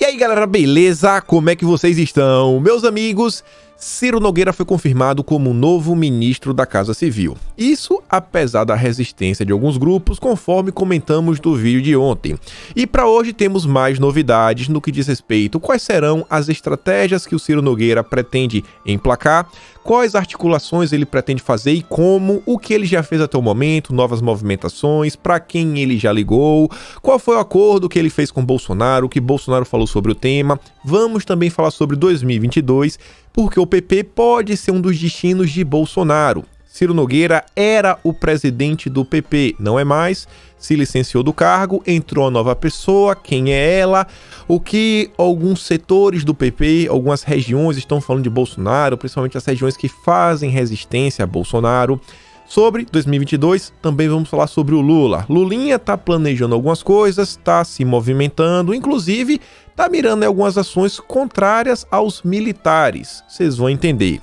E aí galera, beleza? Como é que vocês estão? Meus amigos, Ciro Nogueira foi confirmado como o novo ministro da Casa Civil. Isso apesar da resistência de alguns grupos, conforme comentamos no vídeo de ontem. E para hoje temos mais novidades no que diz respeito quais serão as estratégias que o Ciro Nogueira pretende emplacar, quais articulações ele pretende fazer e como, o que ele já fez até o momento, novas movimentações, para quem ele já ligou, qual foi o acordo que ele fez com Bolsonaro, o que Bolsonaro falou sobre o tema. Vamos também falar sobre 2022, porque o PP pode ser um dos destinos de Bolsonaro. Ciro Nogueira era o presidente do PP, não é mais, se licenciou do cargo, entrou a nova pessoa, quem é ela, o que alguns setores do PP, algumas regiões estão falando de Bolsonaro, principalmente as regiões que fazem resistência a Bolsonaro. Sobre 2022, também vamos falar sobre o Lula. Lulinha tá planejando algumas coisas, tá se movimentando, inclusive tá mirando em algumas ações contrárias aos militares, vocês vão entender.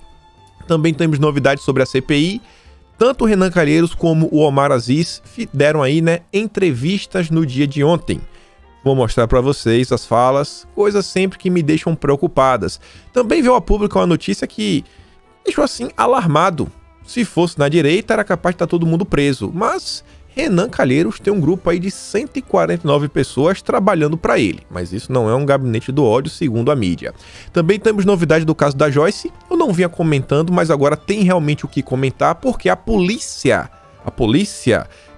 Também temos novidades sobre a CPI. Tanto o Renan Calheiros como o Omar Aziz deram aí, entrevistas no dia de ontem. Vou mostrar para vocês as falas, coisas sempre que me deixam preocupadas. Também veio a público uma notícia que deixou assim alarmado. Se fosse na direita, era capaz de estar todo mundo preso. Mas Renan Calheiros tem um grupo aí de 149 pessoas trabalhando para ele. Mas isso não é um gabinete do ódio, segundo a mídia. Também temos novidade do caso da Joyce. Eu não vinha comentando, mas agora tem realmente o que comentar, porque a polícia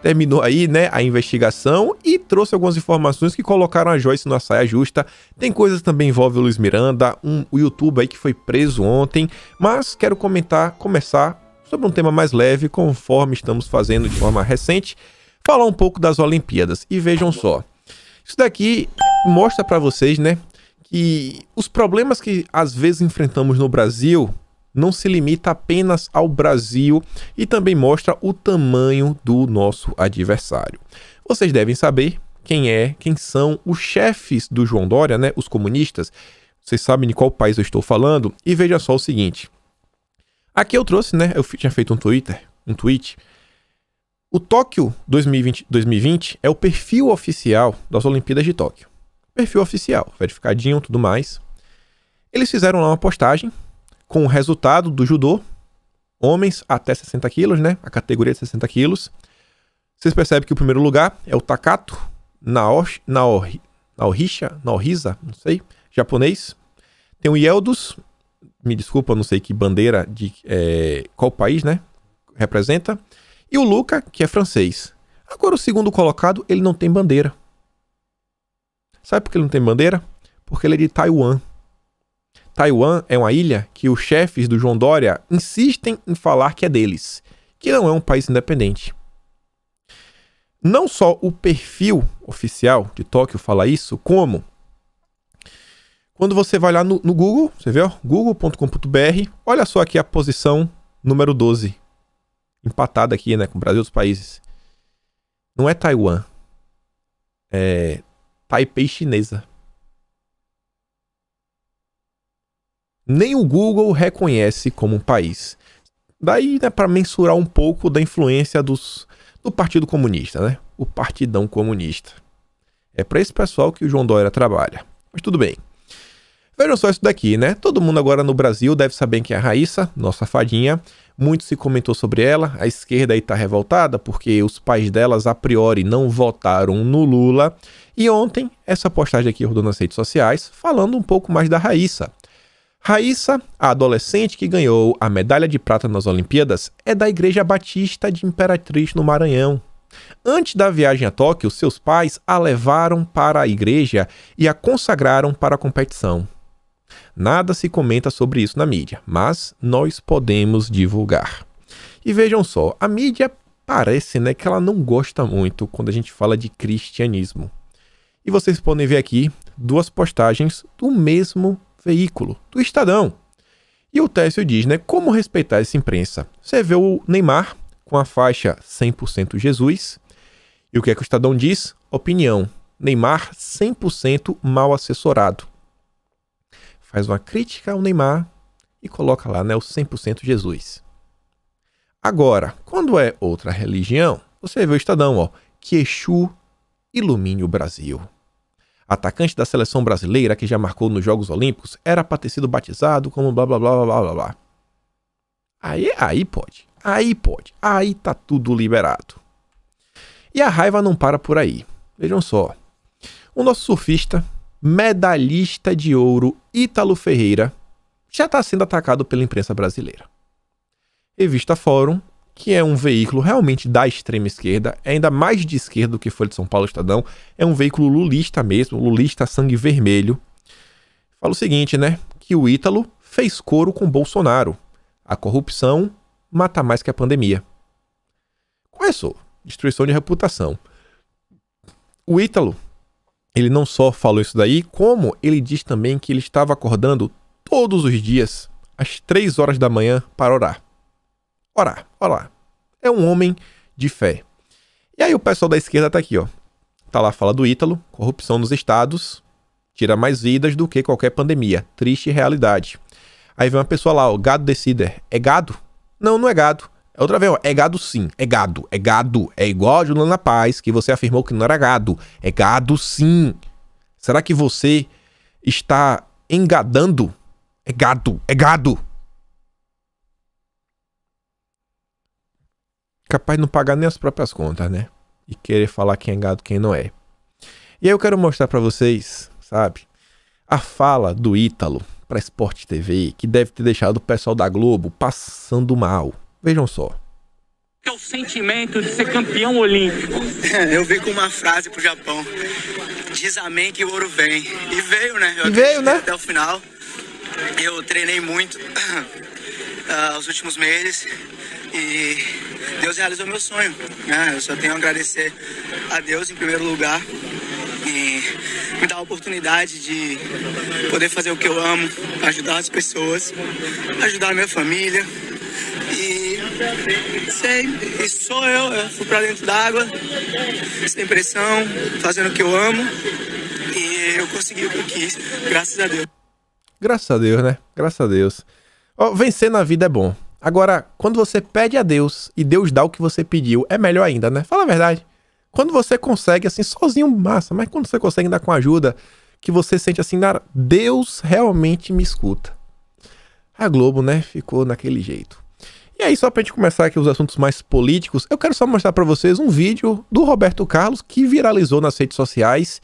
terminou aí, a investigação e trouxe algumas informações que colocaram a Joyce na saia justa. Tem coisas que também envolvem o Luiz Miranda, o YouTube aí que foi preso ontem. Mas quero começar sobre um tema mais leve, conforme estamos fazendo de forma recente, falar um pouco das Olimpíadas. E vejam só, isso daqui mostra para vocês, que os problemas que às vezes enfrentamos no Brasil não se limita apenas ao Brasil e também mostra o tamanho do nosso adversário. Vocês devem saber quem são os chefes do João Dória, os comunistas. Vocês sabem de qual país eu estou falando? E veja só o seguinte. Aqui eu trouxe, eu tinha feito um tweet. O Tóquio 2020 é o perfil oficial das Olimpíadas de Tóquio. Perfil oficial, verificadinho, tudo mais. Eles fizeram lá uma postagem com o resultado do judô, homens até 60 quilos, a categoria de 60 quilos. Vocês percebem que o primeiro lugar é o Takato Naohisa, não sei, japonês. Tem o Yeldos, me desculpa, não sei que bandeira de qual país, representa. E o Luca, que é francês. Agora o segundo colocado, ele não tem bandeira. Sabe por que ele não tem bandeira? Porque ele é de Taiwan. Taiwan é uma ilha que os chefes do João Dória insistem em falar que é deles, que não é um país independente. Não só o perfil oficial de Tóquio fala isso, como quando você vai lá no Google, você vê, google.com.br, olha só aqui a posição número 12. Empatada aqui, com o Brasil e outros países. Não é Taiwan. É Taipei chinesa. Nem o Google reconhece como um país. Daí, para mensurar um pouco da influência do Partido Comunista, o Partidão Comunista. É para esse pessoal que o João Dória trabalha. Mas tudo bem. Vejam só isso daqui, Todo mundo agora no Brasil deve saber quem é a Raíssa, nossa fadinha. Muito se comentou sobre ela. A esquerda aí tá revoltada porque os pais delas, a priori, não votaram no Lula. E ontem, essa postagem aqui rodou nas redes sociais, falando um pouco mais da Raíssa. Raíssa, a adolescente que ganhou a medalha de prata nas Olimpíadas, é da Igreja Batista de Imperatriz, no Maranhão. Antes da viagem a Tóquio, seus pais a levaram para a igreja e a consagraram para a competição. Nada se comenta sobre isso na mídia, mas nós podemos divulgar. E vejam só, a mídia parece que ela não gosta muito quando a gente fala de cristianismo. E vocês podem ver aqui duas postagens do mesmo veículo, do Estadão. E o Técio diz, como respeitar essa imprensa. Você vê o Neymar com a faixa 100% Jesus. E o que é que o Estadão diz? Opinião. Neymar 100% mal assessorado. Faz uma crítica ao Neymar e coloca lá, o 100% Jesus. Agora, quando é outra religião, você vê o Estadão, que Exu ilumine o Brasil. atacante da seleção brasileira que já marcou nos Jogos Olímpicos, era para ter sido batizado como blá blá blá blá blá blá. Aí pode. Aí tá tudo liberado. E a raiva não para por aí. Vejam só. O nosso surfista, medalhista de ouro, Ítalo Ferreira, já está sendo atacado pela imprensa brasileira. Revista Fórum, que é um veículo realmente da extrema esquerda, é ainda mais de esquerda do que foi de São Paulo Estadão, é um veículo lulista mesmo, lulista sangue vermelho. Fala o seguinte, né? Que o Ítalo fez coro com Bolsonaro. A corrupção mata mais que a pandemia. Começou. Destruição de reputação. O Ítalo, ele não só falou isso daí, como ele diz também que ele estava acordando todos os dias, às 3 horas da manhã, para orar. Orar. É um homem de fé. E aí o pessoal da esquerda tá aqui, ó. Tá lá, fala do Ítalo, corrupção nos estados, tira mais vidas do que qualquer pandemia. Triste realidade. Aí vem uma pessoa lá, ó, gado decider. É gado? Não, não é gado. É outra vez, ó, é gado sim, é gado. É igual a Juliana Paz, que você afirmou que não era gado. É gado sim. Será que você está engadando? É gado. Capaz de não pagar nem as próprias contas, né? E querer falar quem é gado, quem não é. E aí eu quero mostrar pra vocês, sabe? A fala do Ítalo pra Sport TV, que deve ter deixado o pessoal da Globo passando mal. Vejam só. É o sentimento de ser campeão olímpico. Eu vim com uma frase pro Japão. Diz amém que o ouro vem. E veio, né? Até o final. Eu treinei muito os últimos meses e Deus realizou meu sonho. Eu só tenho a agradecer a Deus em primeiro lugar e me dar a oportunidade de poder fazer o que eu amo, ajudar as pessoas, ajudar a minha família. E sou eu fui pra dentro d'água, sem pressão, fazendo o que eu amo, e eu consegui o que eu quis, graças a Deus. Graças a Deus, né? Graças a Deus. Vencer na vida é bom. Agora, quando você pede a Deus e Deus dá o que você pediu, é melhor ainda, né? Fala a verdade. Quando você consegue, assim, sozinho, massa, mas quando você consegue dar com ajuda, que você sente assim, Deus realmente me escuta. A Globo, né, ficou naquele jeito. E aí, só pra gente começar aqui os assuntos mais políticos, eu quero só mostrar pra vocês um vídeo do Roberto Carlos que viralizou nas redes sociais.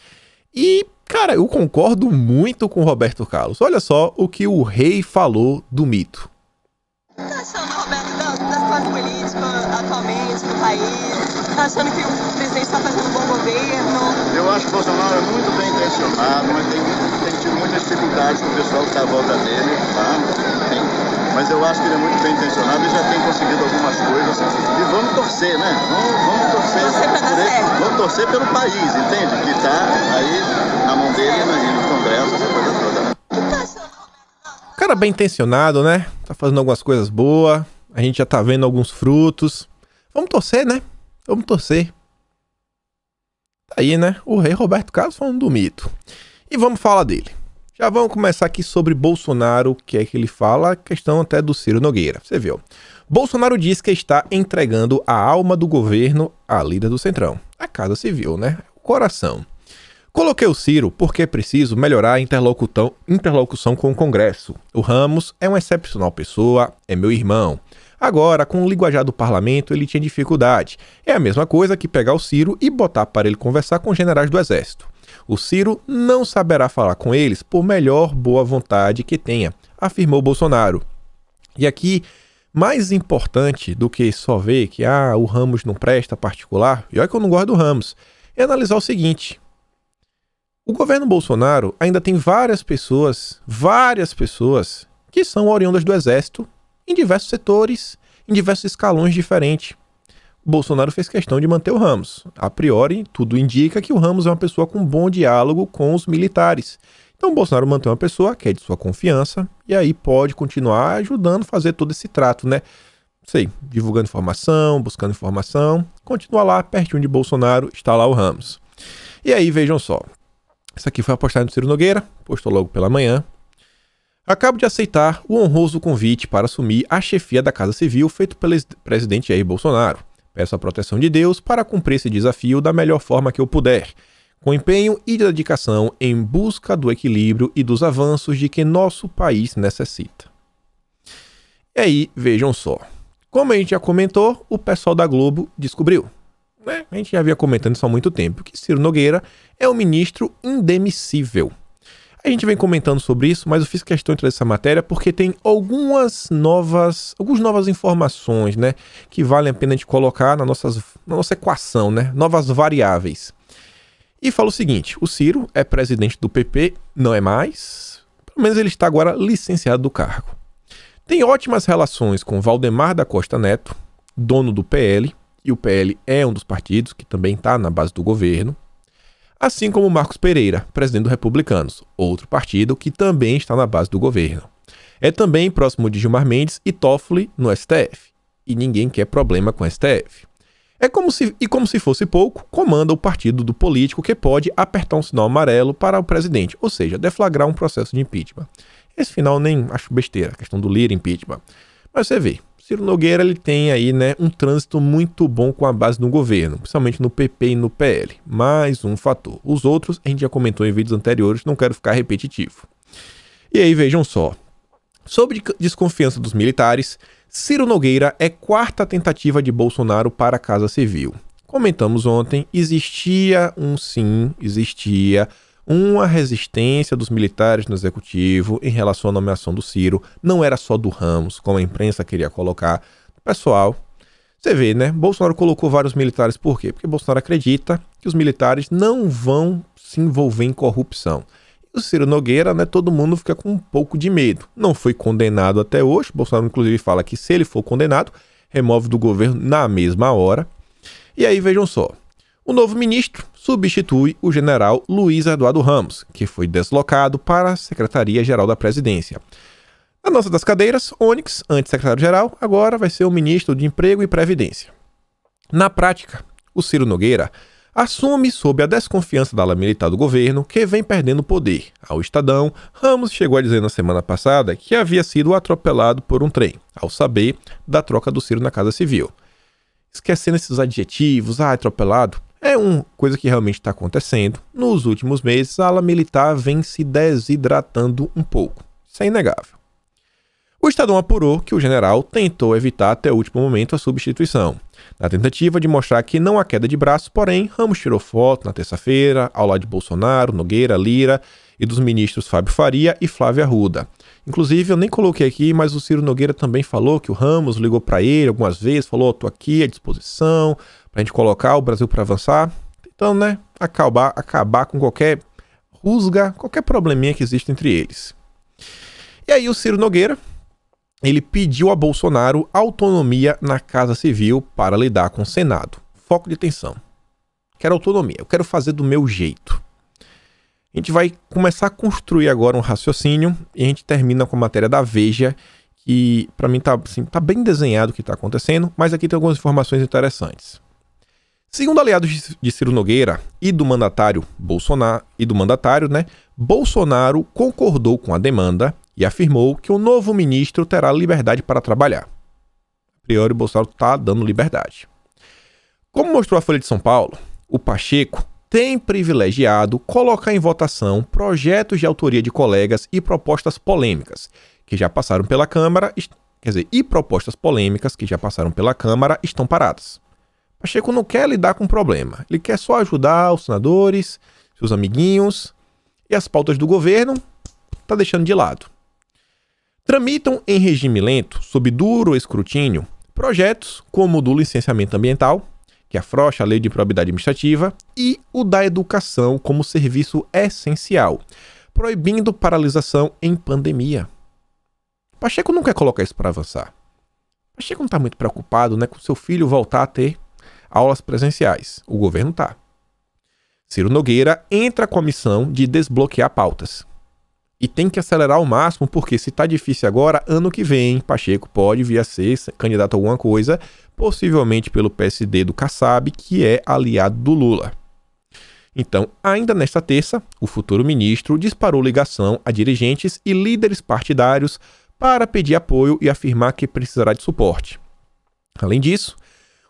E, cara, eu concordo muito com o Roberto Carlos. Olha só o que o rei falou do mito. O que tá achando, Roberto, da situação política atualmente no país? Tá achando que o presidente está fazendo um bom governo? Eu acho que o Bolsonaro é muito bem intencionado, mas tem tido muitas dificuldades com o pessoal que está à volta dele, tá? Mas eu acho que ele é muito bem intencionado e já tem conseguido algumas coisas. E vamos torcer, né? Vamos torcer por ele. Vamos torcer pelo país, entende? Que está aí na mão dele e no Congresso, essa coisa toda, né? Cara bem intencionado, né? Tá fazendo algumas coisas boas. A gente já tá vendo alguns frutos. Vamos torcer, né? Vamos torcer. Tá aí, né? O rei Roberto Carlos falando do mito. E vamos falar dele. Já vamos começar aqui sobre Bolsonaro, que é que ele fala, a questão até do Ciro Nogueira. Você viu? Bolsonaro diz que está entregando a alma do governo à líder do Centrão. A Casa Civil, né? O coração. Coloquei o Ciro porque é preciso melhorar a interlocução com o Congresso. O Ramos é uma excepcional pessoa, é meu irmão. Agora, com o linguajar do parlamento, ele tinha dificuldade. É a mesma coisa que pegar o Ciro e botar para ele conversar com os generais do Exército. O Ciro não saberá falar com eles por melhor boa vontade que tenha, afirmou Bolsonaro. E aqui, mais importante do que só ver que o Ramos não presta particular, e olha que eu não gosto do Ramos, é analisar o seguinte. O governo Bolsonaro ainda tem várias pessoas que são oriundas do Exército em diversos setores, em diversos escalões diferentes. Bolsonaro fez questão de manter o Ramos. A priori, tudo indica que o Ramos é uma pessoa com bom diálogo com os militares. Então, o Bolsonaro mantém uma pessoa que é de sua confiança e aí pode continuar ajudando a fazer todo esse trato, né? Sei, divulgando informação, buscando informação. Continua lá, pertinho de Bolsonaro, está lá o Ramos. E aí, vejam só. Isso aqui foi a postagem do Ciro Nogueira, postou logo pela manhã. Acabo de aceitar o honroso convite para assumir a chefia da Casa Civil feito pelo presidente Jair Bolsonaro. Peço a proteção de Deus para cumprir esse desafio da melhor forma que eu puder. com empenho e dedicação em busca do equilíbrio e dos avanços de que nosso país necessita. E aí, vejam só. Como a gente já comentou, o pessoal da Globo descobriu, né? A gente já havia comentando isso há muito tempo, que Ciro Nogueira é um ministro indemissível. A gente vem comentando sobre isso, mas eu fiz questão de trazer essa matéria porque tem algumas novas informações, né, que valem a pena a gente colocar na nossa equação, né, novas variáveis. E fala o seguinte: o Ciro é presidente do PP, não é mais, pelo menos ele está agora licenciado do cargo. Tem ótimas relações com Valdemar da Costa Neto, dono do PL, e o PL é um dos partidos que também está na base do governo, assim como Marcos Pereira, presidente do Republicanos, outro partido que também está na base do governo. É também próximo de Gilmar Mendes e Toffoli no STF, e ninguém quer problema com o STF. Como se fosse pouco, comanda o partido do político que pode apertar um sinal amarelo para o presidente, ou seja, deflagrar um processo de impeachment. Esse final nem acho besteira, a questão do Lira impeachment. Mas você vê, Ciro Nogueira ele tem aí, né, um trânsito muito bom com a base do governo, principalmente no PP e no PL. Mais um fator. Os outros a gente já comentou em vídeos anteriores, não quero ficar repetitivo. E aí vejam só. Sobre desconfiança dos militares, Ciro Nogueira é quarta tentativa de Bolsonaro para a Casa Civil. Comentamos ontem, existia uma resistência dos militares no executivo em relação à nomeação do Ciro. Não era só do Ramos, como a imprensa queria colocar. Pessoal, você vê, né? Bolsonaro colocou vários militares por quê? Porque Bolsonaro acredita que os militares não vão se envolver em corrupção. E o Ciro Nogueira, né? Todo mundo fica com um pouco de medo. Não foi condenado até hoje. Bolsonaro, inclusive, fala que se ele for condenado, remove do governo na mesma hora. E aí, vejam só. O novo ministro substitui o general Luiz Eduardo Ramos, que foi deslocado para a Secretaria-Geral da Presidência. Na nossa das cadeiras, Onyx, antes secretário-geral, agora vai ser o ministro de Emprego e Previdência. Na prática, o Ciro Nogueira assume sob a desconfiança da ala militar do governo, que vem perdendo poder. Ao Estadão, Ramos chegou a dizer na semana passada que havia sido atropelado por um trem, ao saber da troca do Ciro na Casa Civil. Esquecendo esses adjetivos, atropelado, é uma coisa que realmente está acontecendo. Nos últimos meses, a ala militar vem se desidratando um pouco. Isso é inegável. O Estadão apurou que o general tentou evitar até o último momento a substituição. Na tentativa de mostrar que não há queda de braço, porém, Ramos tirou foto na terça-feira, ao lado de Bolsonaro, Nogueira, Lira e dos ministros Fábio Faria e Flávia Arruda. Inclusive, eu nem coloquei aqui, mas o Ciro Nogueira também falou que o Ramos ligou para ele algumas vezes, falou, tô aqui à disposição, pra gente colocar o Brasil para avançar. Então, né, acabar com qualquer rusga, qualquer probleminha que existe entre eles. E aí o Ciro Nogueira, ele pediu a Bolsonaro autonomia na Casa Civil para lidar com o Senado. Foco de atenção. Quero autonomia, eu quero fazer do meu jeito. A gente vai começar a construir agora um raciocínio e a gente termina com a matéria da Veja, que para mim tá bem desenhado o que está acontecendo, mas aqui tem algumas informações interessantes. Segundo aliados de Ciro Nogueira e do mandatário Bolsonaro concordou com a demanda e afirmou que o novo ministro terá liberdade para trabalhar. A priori, Bolsonaro está dando liberdade. Como mostrou a Folha de São Paulo, o Pacheco tem privilegiado colocar em votação projetos de autoria de colegas e propostas polêmicas que já passaram pela Câmara, propostas polêmicas que já passaram pela Câmara estão paradas. Pacheco não quer lidar com o problema, ele quer só ajudar os senadores, seus amiguinhos, e as pautas do governo está deixando de lado. Tramitam em regime lento, sob duro escrutínio, projetos como o do licenciamento ambiental, que afrouxa a lei de probidade administrativa, e o da educação como serviço essencial, proibindo paralisação em pandemia. Pacheco não quer colocar isso para avançar. Pacheco não está muito preocupado, né, com seu filho voltar a ter aulas presenciais. O governo está. Ciro Nogueira entra com a missão de desbloquear pautas. E tem que acelerar ao máximo, porque se está difícil agora, ano que vem, Pacheco pode vir a ser candidato a alguma coisa, possivelmente pelo PSD do Kassab, que é aliado do Lula. Então, ainda nesta terça, o futuro ministro disparou ligação a dirigentes e líderes partidários para pedir apoio e afirmar que precisará de suporte. Além disso,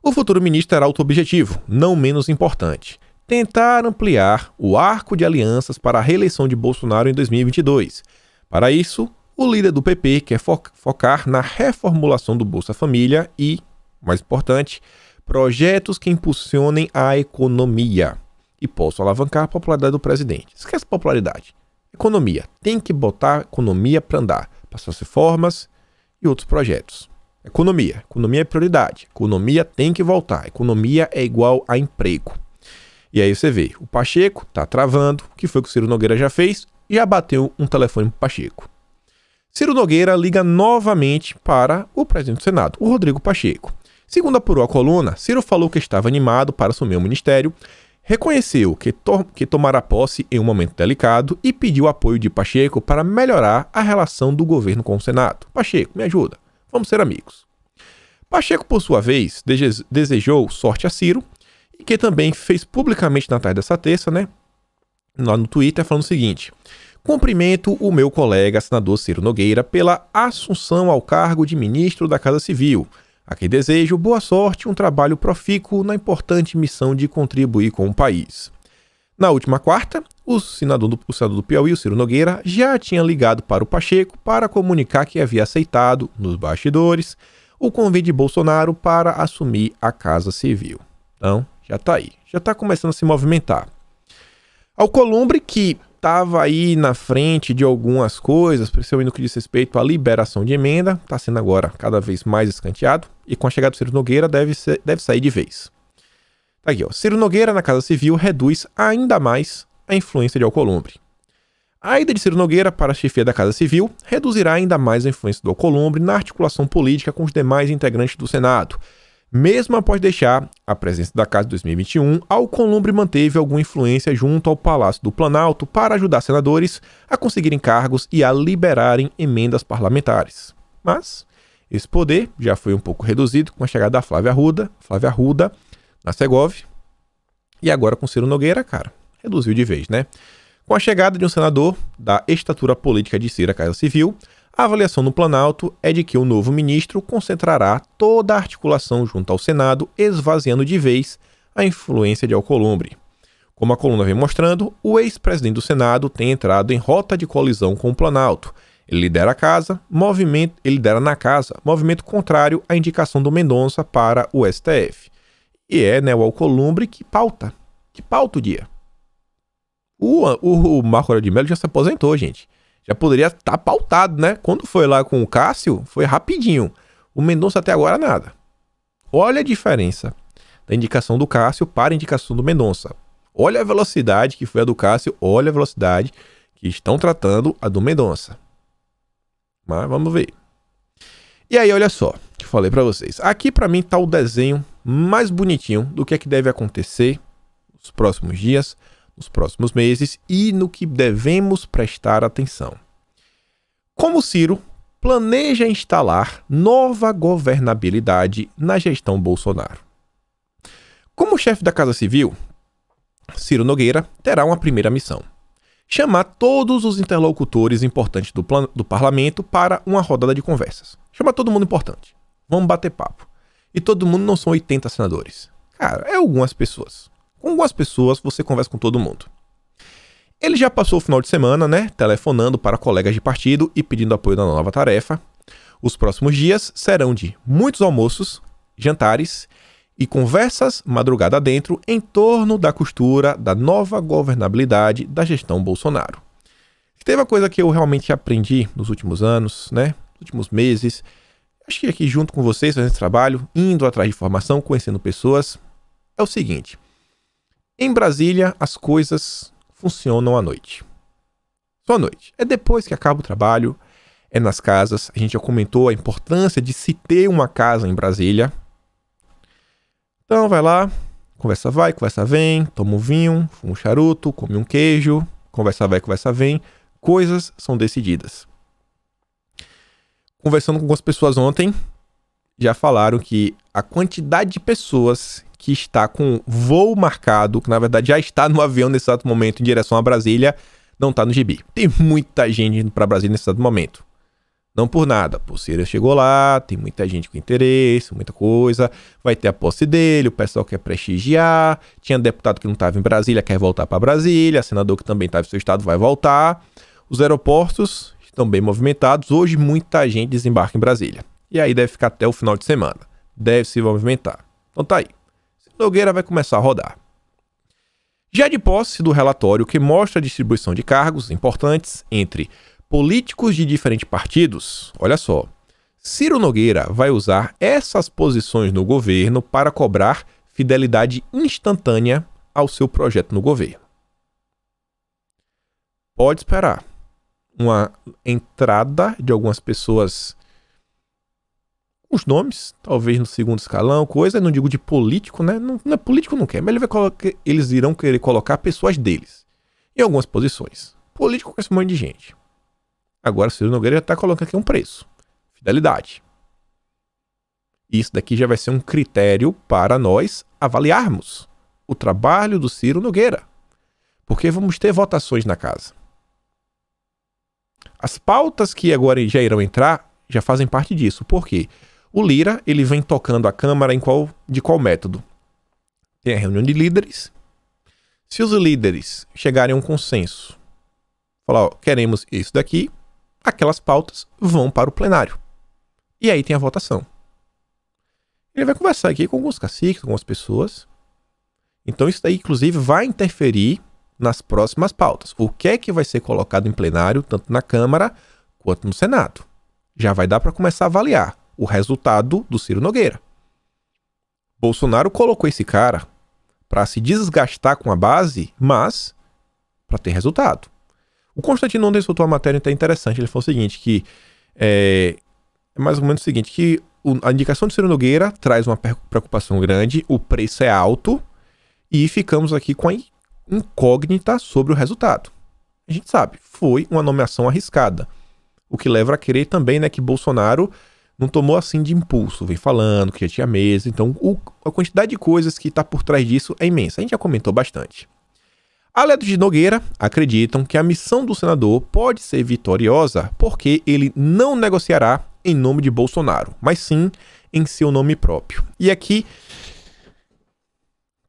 o futuro ministro terá outro objetivo, não menos importante: tentar ampliar o arco de alianças para a reeleição de Bolsonaro em 2022. Para isso, o líder do PP quer focar na reformulação do Bolsa Família e, mais importante, projetos que impulsionem a economia e possam alavancar a popularidade do presidente. Esquece popularidade. Economia. Tem que botar a economia para andar. Para suas reformas e outros projetos. Economia. Economia é prioridade. Economia tem que voltar. Economia é igual a emprego. E aí você vê, o Pacheco tá travando, o que foi que o Ciro Nogueira já fez? Já bateu um telefone pro Pacheco. Ciro Nogueira liga novamente para o presidente do Senado, o Rodrigo Pacheco. Segundo apurou a coluna, Ciro falou que estava animado para assumir o ministério, reconheceu que tomará posse em um momento delicado e pediu apoio de Pacheco para melhorar a relação do governo com o Senado. Pacheco, me ajuda, vamos ser amigos. Pacheco, por sua vez, desejou sorte a Ciro, e que também fez publicamente na tarde dessa terça, lá no Twitter, falando o seguinte: cumprimento o meu colega senador Ciro Nogueira pela assunção ao cargo de ministro da Casa Civil. A quem desejo boa sorte e um trabalho profícuo na importante missão de contribuir com o país. Na última quarta, o senador do Piauí, o Ciro Nogueira, já tinha ligado para o Pacheco para comunicar que havia aceitado, nos bastidores, o convite de Bolsonaro para assumir a Casa Civil. Então, já está aí, já está começando a se movimentar. Alcolumbre, que estava aí na frente de algumas coisas, principalmente no que diz respeito à liberação de emenda, está sendo agora cada vez mais escanteado, e com a chegada do Ciro Nogueira deve sair de vez. Tá aqui, ó. Ciro Nogueira na Casa Civil reduz ainda mais a influência de Alcolumbre. A ida de Ciro Nogueira para a chefia da Casa Civil reduzirá ainda mais a influência do Alcolumbre na articulação política com os demais integrantes do Senado. Mesmo após deixar a presença da casa em 2021, Alcolumbre manteve alguma influência junto ao Palácio do Planalto para ajudar senadores a conseguirem cargos e a liberarem emendas parlamentares. Mas esse poder já foi um pouco reduzido com a chegada da Flávia Arruda na Segovia. E agora com Ciro Nogueira, cara, reduziu de vez, Com a chegada de um senador da estatura política de Ciro à Casa Civil, a avaliação no Planalto é de que o novo ministro concentrará toda a articulação junto ao Senado, esvaziando de vez a influência de Alcolumbre. Como a coluna vem mostrando, o ex-presidente do Senado tem entrado em rota de colisão com o Planalto. Ele lidera na casa movimento contrário à indicação do Mendonça para o STF. E é o Alcolumbre que pauta o dia. O Marco Aurélio de Mello já se aposentou, gente. Já poderia estar pautado, Quando foi lá com o Cássio, foi rapidinho. O Mendonça até agora nada. Olha a diferença da indicação do Cássio para a indicação do Mendonça. Olha a velocidade que foi a do Cássio, olha a velocidade que estão tratando a do Mendonça. Mas vamos ver. E aí, olha só, que eu falei para vocês. Aqui para mim tá o desenho mais bonitinho do que é que deve acontecer nos próximos dias, nos próximos meses e no que devemos prestar atenção. Como Ciro planeja instalar nova governabilidade na gestão Bolsonaro. Como chefe da Casa Civil, Ciro Nogueira terá uma primeira missão: chamar todos os interlocutores importantes do parlamento para uma rodada de conversas. Chamar todo mundo importante. Vamos bater papo. E todo mundo não são 80 senadores. Cara, é algumas pessoas. Com algumas pessoas você conversa com todo mundo. Ele já passou o final de semana, telefonando para colegas de partido e pedindo apoio na nova tarefa. Os próximos dias serão de muitos almoços, jantares e conversas madrugada dentro em torno da costura da nova governabilidade da gestão Bolsonaro. Teve uma coisa que eu realmente aprendi nos últimos anos, nos últimos meses. Acho que aqui junto com vocês, fazendo esse trabalho, indo atrás de informação, conhecendo pessoas, é o seguinte: em Brasília, as coisas funcionam à noite. Só à noite. É depois que acaba o trabalho, é nas casas. A gente já comentou a importância de se ter uma casa em Brasília. Então vai lá, conversa vai, conversa vem, toma um vinho, fuma um charuto, come um queijo, conversa vai, conversa vem. Coisas são decididas. Conversando com algumas pessoas ontem, já falaram que a quantidade de pessoas que está com voo marcado, que na verdade já está no avião nesse exato momento em direção a Brasília, não está no gibi. Tem muita gente indo para Brasília nesse exato momento. Não por nada. Pulseira chegou lá, tem muita gente com interesse, muita coisa. Vai ter a posse dele, o pessoal quer prestigiar. Tinha deputado que não estava em Brasília, quer voltar para Brasília. Senador que também estava em seu estado vai voltar. Os aeroportos estão bem movimentados. Hoje muita gente desembarca em Brasília. E aí deve ficar até o final de semana. Deve se movimentar. Então tá aí. Ciro Nogueira vai começar a rodar. Já de posse do relatório que mostra a distribuição de cargos importantes entre políticos de diferentes partidos, olha só, Ciro Nogueira vai usar essas posições no governo para cobrar fidelidade instantânea ao seu projeto no governo. Pode esperar uma entrada de algumas pessoas, os nomes, talvez no segundo escalão, coisa, não digo de político, né? Não é político, não quer, mas eles irão querer colocar pessoas deles em algumas posições. Político com esse monte de gente. Agora, Ciro Nogueira já está colocando aqui um preço. Fidelidade. Isso daqui já vai ser um critério para nós avaliarmos o trabalho do Ciro Nogueira. Porque vamos ter votações na casa. As pautas que agora já irão entrar já fazem parte disso. Por quê? O Lira, ele vem tocando a Câmara de qual método? Tem a reunião de líderes. Se os líderes chegarem a um consenso, falar, ó, queremos isso daqui, aquelas pautas vão para o plenário. E aí tem a votação. Ele vai conversar aqui com alguns caciques, com algumas pessoas. Então isso daí, inclusive, vai interferir nas próximas pautas. O que é que vai ser colocado em plenário, tanto na Câmara quanto no Senado. Já vai dar para começar a avaliar o resultado do Ciro Nogueira. Bolsonaro colocou esse cara para se desgastar com a base, mas para ter resultado. O Constantino ontem soltou uma matéria até interessante. Ele falou o seguinte, que é mais ou menos o seguinte, que a indicação de Ciro Nogueira traz uma preocupação grande, o preço é alto e ficamos aqui com a incógnita sobre o resultado. A gente sabe, foi uma nomeação arriscada. O que leva a querer também, né, que Bolsonaro não tomou assim de impulso, vem falando que já tinha mesa. Então a quantidade de coisas que está por trás disso é imensa. A gente já comentou bastante. Aliados de Nogueira acreditam que a missão do senador pode ser vitoriosa porque ele não negociará em nome de Bolsonaro, mas sim em seu nome próprio. E aqui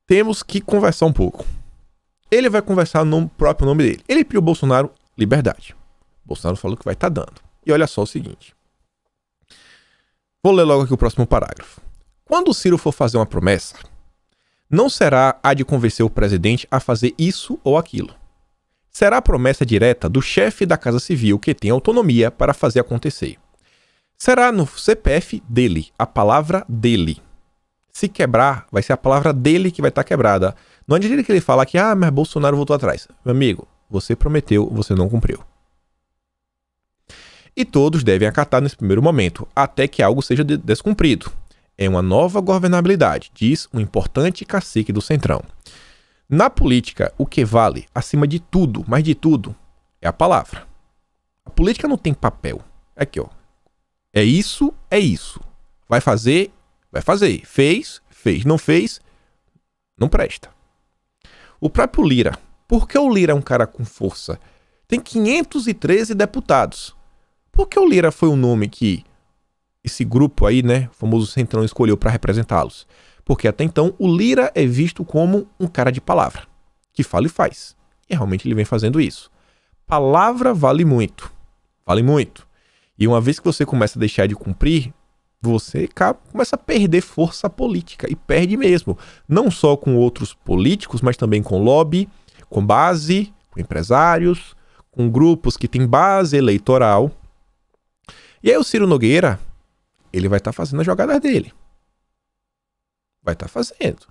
temos que conversar um pouco. Ele vai conversar no próprio nome dele. Ele pediu Bolsonaro liberdade. Bolsonaro falou que vai estar dando. E olha só o seguinte. Vou ler logo aqui o próximo parágrafo. Quando o Ciro for fazer uma promessa, não será a de convencer o presidente a fazer isso ou aquilo. Será a promessa direta do chefe da Casa Civil que tem autonomia para fazer acontecer. Será no CPF dele, a palavra dele. Se quebrar, vai ser a palavra dele que vai estar quebrada. Não adianta que ele falar que, mas Bolsonaro voltou atrás. Meu amigo, você prometeu, você não cumpriu. E todos devem acatar nesse primeiro momento, até que algo seja descumprido. É uma nova governabilidade, diz um importante cacique do Centrão. Na política, o que vale, acima de tudo, mais de tudo, é a palavra. A política não tem papel. Aqui, ó. É isso, é isso. Vai fazer, vai fazer. Fez, fez. Não fez, não presta. O próprio Lira. Por que o Lira é um cara com força? Tem 513 deputados. Por que o Lira foi o nome que esse grupo aí, né, o famoso Centrão, escolheu para representá-los? Porque até então o Lira é visto como um cara de palavra, que fala e faz. E realmente ele vem fazendo isso. Palavra vale muito. Vale muito. E uma vez que você começa a deixar de cumprir, você começa a perder força política. E perde mesmo. Não só com outros políticos, mas também com lobby, com base, com empresários, com grupos que têm base eleitoral. E aí o Ciro Nogueira, ele vai estar fazendo a jogada dele. Vai estar fazendo.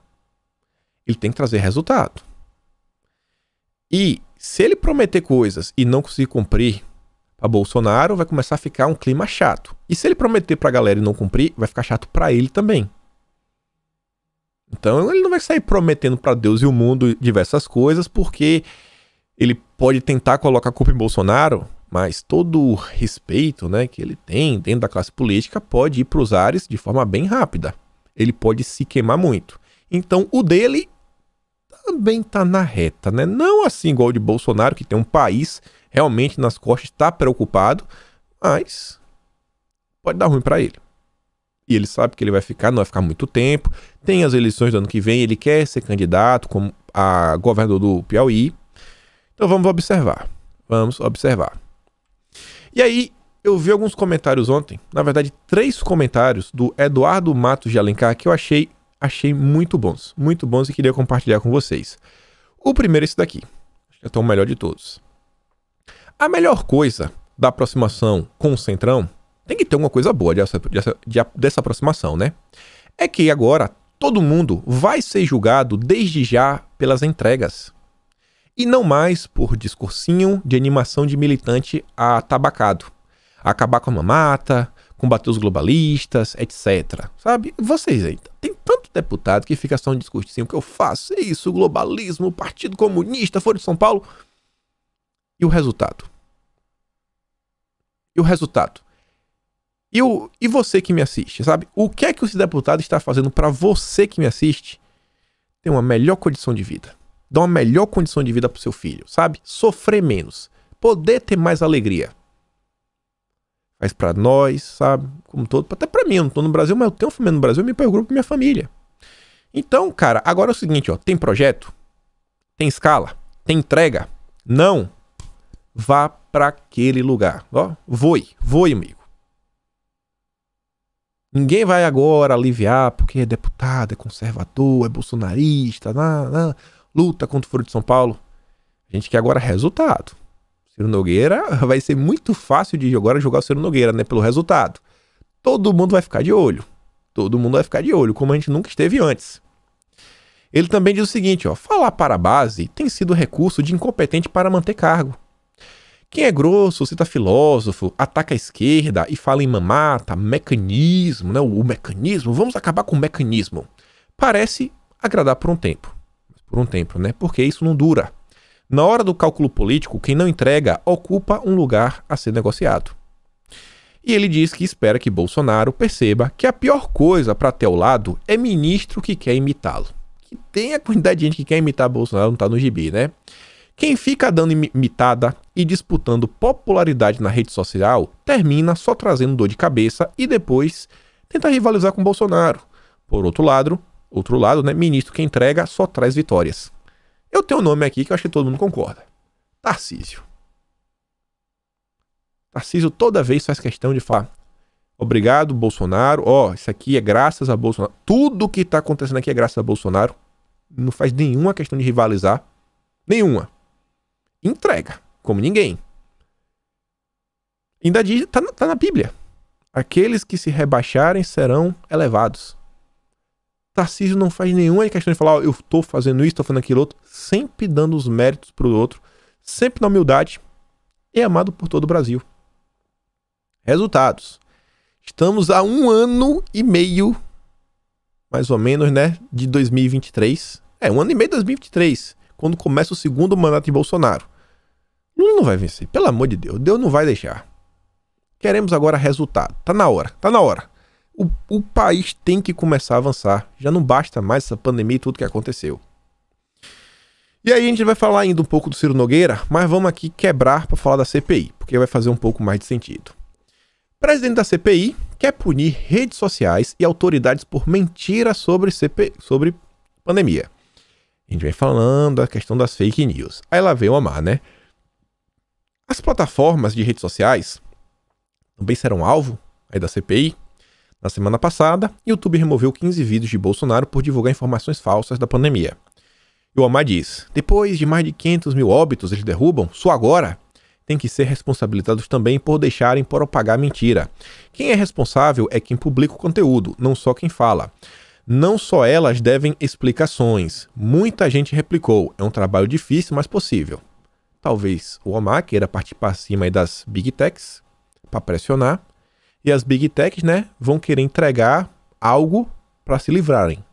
Ele tem que trazer resultado. E se ele prometer coisas e não conseguir cumprir para Bolsonaro, vai começar a ficar um clima chato. E se ele prometer para a galera e não cumprir, vai ficar chato para ele também. Então ele não vai sair prometendo para Deus e o mundo diversas coisas, porque ele pode tentar colocar a culpa em Bolsonaro, mas todo o respeito, né, que ele tem dentro da classe política pode ir para os ares de forma bem rápida. Ele pode se queimar muito. Então o dele também está na reta, né? Não assim igual o de Bolsonaro, que tem um país realmente nas costas, está preocupado, mas pode dar ruim para ele. E ele sabe que ele vai ficar, não vai ficar muito tempo. Tem as eleições do ano que vem, ele quer ser candidato como a governador do Piauí. Então vamos observar. Vamos observar. E aí, eu vi alguns comentários ontem, na verdade 3 comentários do Eduardo Matos de Alencar que eu achei muito bons e queria compartilhar com vocês. O primeiro é esse daqui, acho que é o melhor de todos. A melhor coisa da aproximação com o Centrão, tem que ter uma coisa boa dessa aproximação, né? É que agora todo mundo vai ser julgado desde já pelas entregas. E não mais por discursinho de animação de militante atabacado. Acabar com a mamata, combater os globalistas, etc. Sabe? Vocês aí, tem tanto deputado que fica só um discursinho que eu faço, é isso, globalismo, Partido Comunista, Folha de São Paulo. E o resultado? E o resultado? E você que me assiste, sabe? O que é que esse deputado está fazendo para você que me assiste ter uma melhor condição de vida? Dar uma melhor condição de vida pro seu filho, sabe? Sofrer menos. Poder ter mais alegria. Faz pra nós, sabe? Como todo. Até pra mim, eu não tô no Brasil, mas eu tenho família no Brasil, eu me preocupo com minha família. Então, cara, agora é o seguinte, ó. Tem projeto? Tem escala? Tem entrega? Não. Vá pra aquele lugar. Ó, voe, amigo. Ninguém vai agora aliviar porque é deputado, é conservador, é bolsonarista, luta contra o Foro de São Paulo. A gente quer agora resultado. Ciro Nogueira, vai ser muito fácil de agora jogar o Ciro Nogueira, né? Pelo resultado. Todo mundo vai ficar de olho. Todo mundo vai ficar de olho, como a gente nunca esteve antes. Ele também diz o seguinte, ó. Falar para a base tem sido recurso de incompetente para manter cargo. Quem é grosso, cita filósofo, ataca a esquerda e fala em mamata, mecanismo, né? O mecanismo, vamos acabar com o mecanismo. Parece agradar por um tempo. Por um tempo, né? Porque isso não dura. Na hora do cálculo político, quem não entrega ocupa um lugar a ser negociado. E ele diz que espera que Bolsonaro perceba que a pior coisa para ter ao lado é ministro que quer imitá-lo. Que tem a quantidade de gente que quer imitar Bolsonaro, não tá no gibi, né? Quem fica dando imitada e disputando popularidade na rede social termina só trazendo dor de cabeça e depois tenta rivalizar com Bolsonaro. Por outro lado, né, ministro que entrega só traz vitórias. Eu tenho um nome aqui que eu acho que todo mundo concorda. Tarcísio. Tarcísio toda vez faz questão de falar: obrigado, Bolsonaro. Ó, isso aqui é graças a Bolsonaro. Tudo que tá acontecendo aqui é graças a Bolsonaro. Não faz nenhuma questão de rivalizar. Nenhuma. Entrega, como ninguém. Ainda diz, tá na Bíblia. Aqueles que se rebaixarem serão elevados. Tarcísio não faz nenhuma questão de falar, ó, eu tô fazendo isso, tô fazendo aquilo outro, sempre dando os méritos pro outro, sempre na humildade, e amado por todo o Brasil. Resultados. Estamos há 1 ano e meio, mais ou menos, né, de 2023. 1 ano e meio de 2023, quando começa o segundo mandato de Bolsonaro. Lula não vai vencer, pelo amor de Deus, Deus não vai deixar. Queremos agora resultado, tá na hora. O país tem que começar a avançar. Já não basta mais essa pandemia e tudo que aconteceu. E aí a gente vai falar ainda um pouco do Ciro Nogueira, mas vamos aqui quebrar para falar da CPI, porque vai fazer um pouco mais de sentido. O presidente da CPI quer punir redes sociais e autoridades por mentiras sobre pandemia. A gente vem falando da questão das fake news. Aí lá vem o Omar, né? As plataformas de redes sociais também serão alvo aí da CPI. Na semana passada, YouTube removeu 15 vídeos de Bolsonaro por divulgar informações falsas da pandemia. E o Omar diz, depois de mais de 500 mil óbitos eles derrubam, só agora tem que ser responsabilizados também por deixarem propagar mentira. Quem é responsável é quem publica o conteúdo, não só quem fala. Não só elas devem explicações. Muita gente replicou, é um trabalho difícil, mas possível. Talvez o Omar queira partir para cima aí das Big Techs para pressionar. E as Big Techs, né, vão querer entregar algo para se livrarem.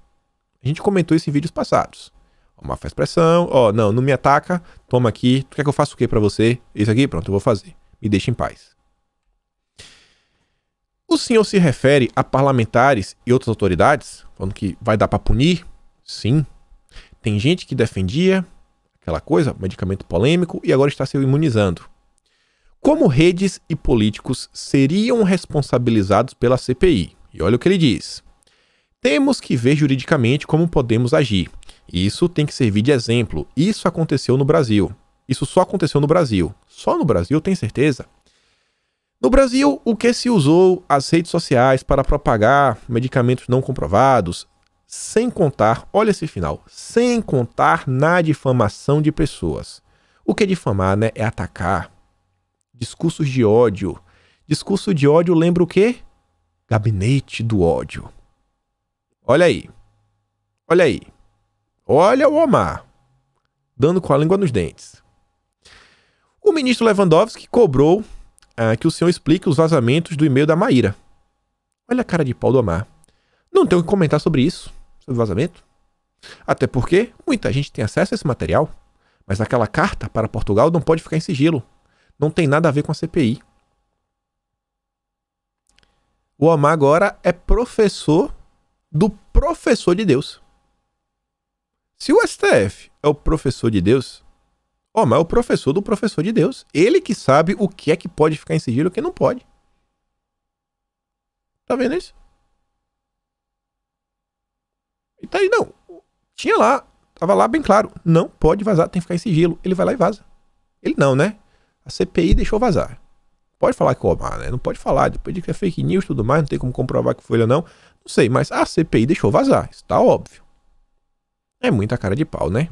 A gente comentou isso em vídeos passados. O Omar faz pressão, não me ataca, toma aqui, tu quer que eu faça o que para você? Isso aqui, pronto, eu vou fazer. Me deixa em paz. O senhor se refere a parlamentares e outras autoridades, falando que vai dar para punir? Sim. Tem gente que defendia aquela coisa, medicamento polêmico, e agora está se imunizando. Como redes e políticos seriam responsabilizados pela CPI? E olha o que ele diz. Temos que ver juridicamente como podemos agir. Isso tem que servir de exemplo. Isso aconteceu no Brasil. Isso só aconteceu no Brasil. Só no Brasil, tem certeza? No Brasil, o que se usou as redes sociais para propagar medicamentos não comprovados, sem contar, olha esse final, sem contar na difamação de pessoas. O que é difamar, né? É atacar. Discursos de ódio. Discurso de ódio lembra o quê? Gabinete do ódio. Olha aí. Olha aí. Olha o Omar. Dando com a língua nos dentes. O ministro Lewandowski cobrou que o senhor explique os vazamentos do e-mail da Maíra. Olha a cara de pau do Omar. Não tenho o que comentar sobre isso, sobre vazamento. Até porque muita gente tem acesso a esse material. Mas aquela carta para Portugal não pode ficar em sigilo. Não tem nada a ver com a CPI. O Omar agora é professor do professor de Deus. Se o STF é o professor de Deus, Omar é o professor do professor de Deus. Ele que sabe o que é que pode ficar em sigilo e o que não pode. Tá vendo isso? E tá aí, não. Tinha lá, tava lá bem claro. Não pode vazar, tem que ficar em sigilo. Ele vai lá e vaza. Ele não, né? A CPI deixou vazar. Pode falar que o Omar, né? Não pode falar. Depois de que é fake news e tudo mais, não tem como comprovar que foi ele ou não. Não sei, mas a CPI deixou vazar. Isso tá óbvio. É muita cara de pau, né?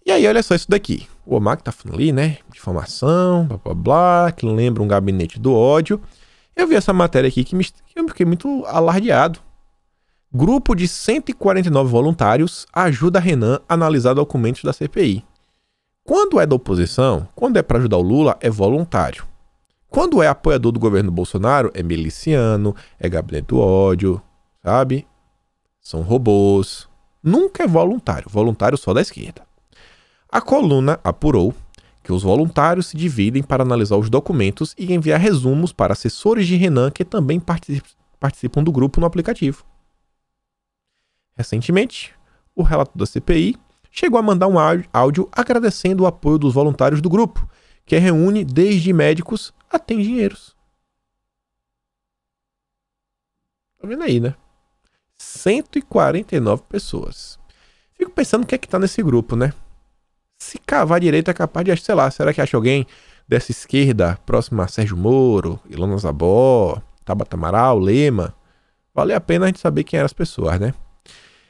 E aí, olha só isso daqui. O Omar que tá falando ali, né? Difamação, blá blá blá, que lembra um gabinete do ódio. Eu vi essa matéria aqui que eu fiquei muito alardeado. Grupo de 149 voluntários ajuda Renan a analisar documentos da CPI. Quando é da oposição, quando é para ajudar o Lula, é voluntário. Quando é apoiador do governo Bolsonaro, é miliciano, é gabinete do ódio, sabe? São robôs. Nunca é voluntário. Voluntário só da esquerda. A coluna apurou que os voluntários se dividem para analisar os documentos e enviar resumos para assessores de Renan que também participam do grupo no aplicativo. Recentemente, o relator da CPI chegou a mandar um áudio agradecendo o apoio dos voluntários do grupo, que reúne desde médicos até engenheiros. Tá vendo aí, né? 149 pessoas. Fico pensando o que é que tá nesse grupo, né? Se cavar direito é capaz de, sei lá, será que acha alguém dessa esquerda próxima a Sérgio Moro, Ilona Zabó, Tabata Amaral, Lema? Vale a pena a gente saber quem eram as pessoas, né?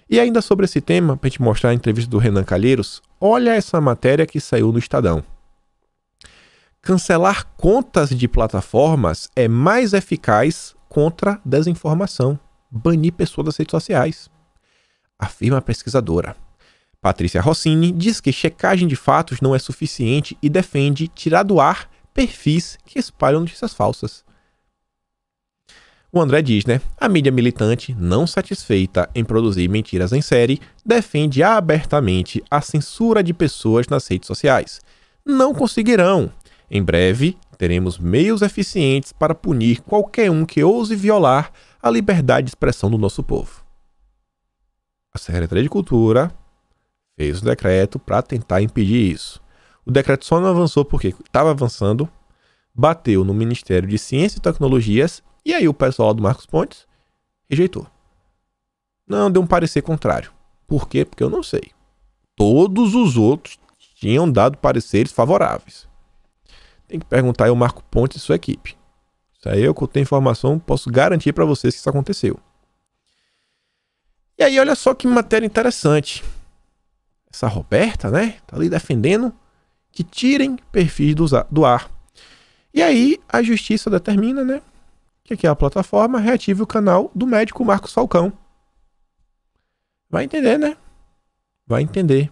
E ainda sobre esse tema, pra gente mostrar a entrevista do Renan Calheiros, olha essa matéria que saiu no Estadão. Cancelar contas de plataformas é mais eficaz contra desinformação. Banir pessoas das redes sociais. Afirma a pesquisadora. Patrícia Rossini diz que checagem de fatos não é suficiente e defende tirar do ar perfis que espalham notícias falsas. O André diz, né? A mídia militante, não satisfeita em produzir mentiras em série, defende abertamente a censura de pessoas nas redes sociais. Não conseguirão. Em breve, teremos meios eficientes para punir qualquer um que ouse violar a liberdade de expressão do nosso povo. A Secretaria de Cultura fez um decreto para tentar impedir isso. O decreto só não avançou porque estava avançando, bateu no Ministério de Ciência e Tecnologias e aí o pessoal do Marcos Pontes rejeitou. Não, deu um parecer contrário. Por quê? Porque eu não sei. Todos os outros tinham dado pareceres favoráveis. Tem que perguntar aí ao Marco Pontes e sua equipe. Isso aí eu que tenho informação, posso garantir para vocês que isso aconteceu. E aí, olha só que matéria interessante. Essa Roberta, né? Tá ali defendendo que tirem perfis do ar. E aí, a justiça determina, né? Que aquela plataforma reative o canal do médico Marcos Falcão. Vai entender, né? Vai entender.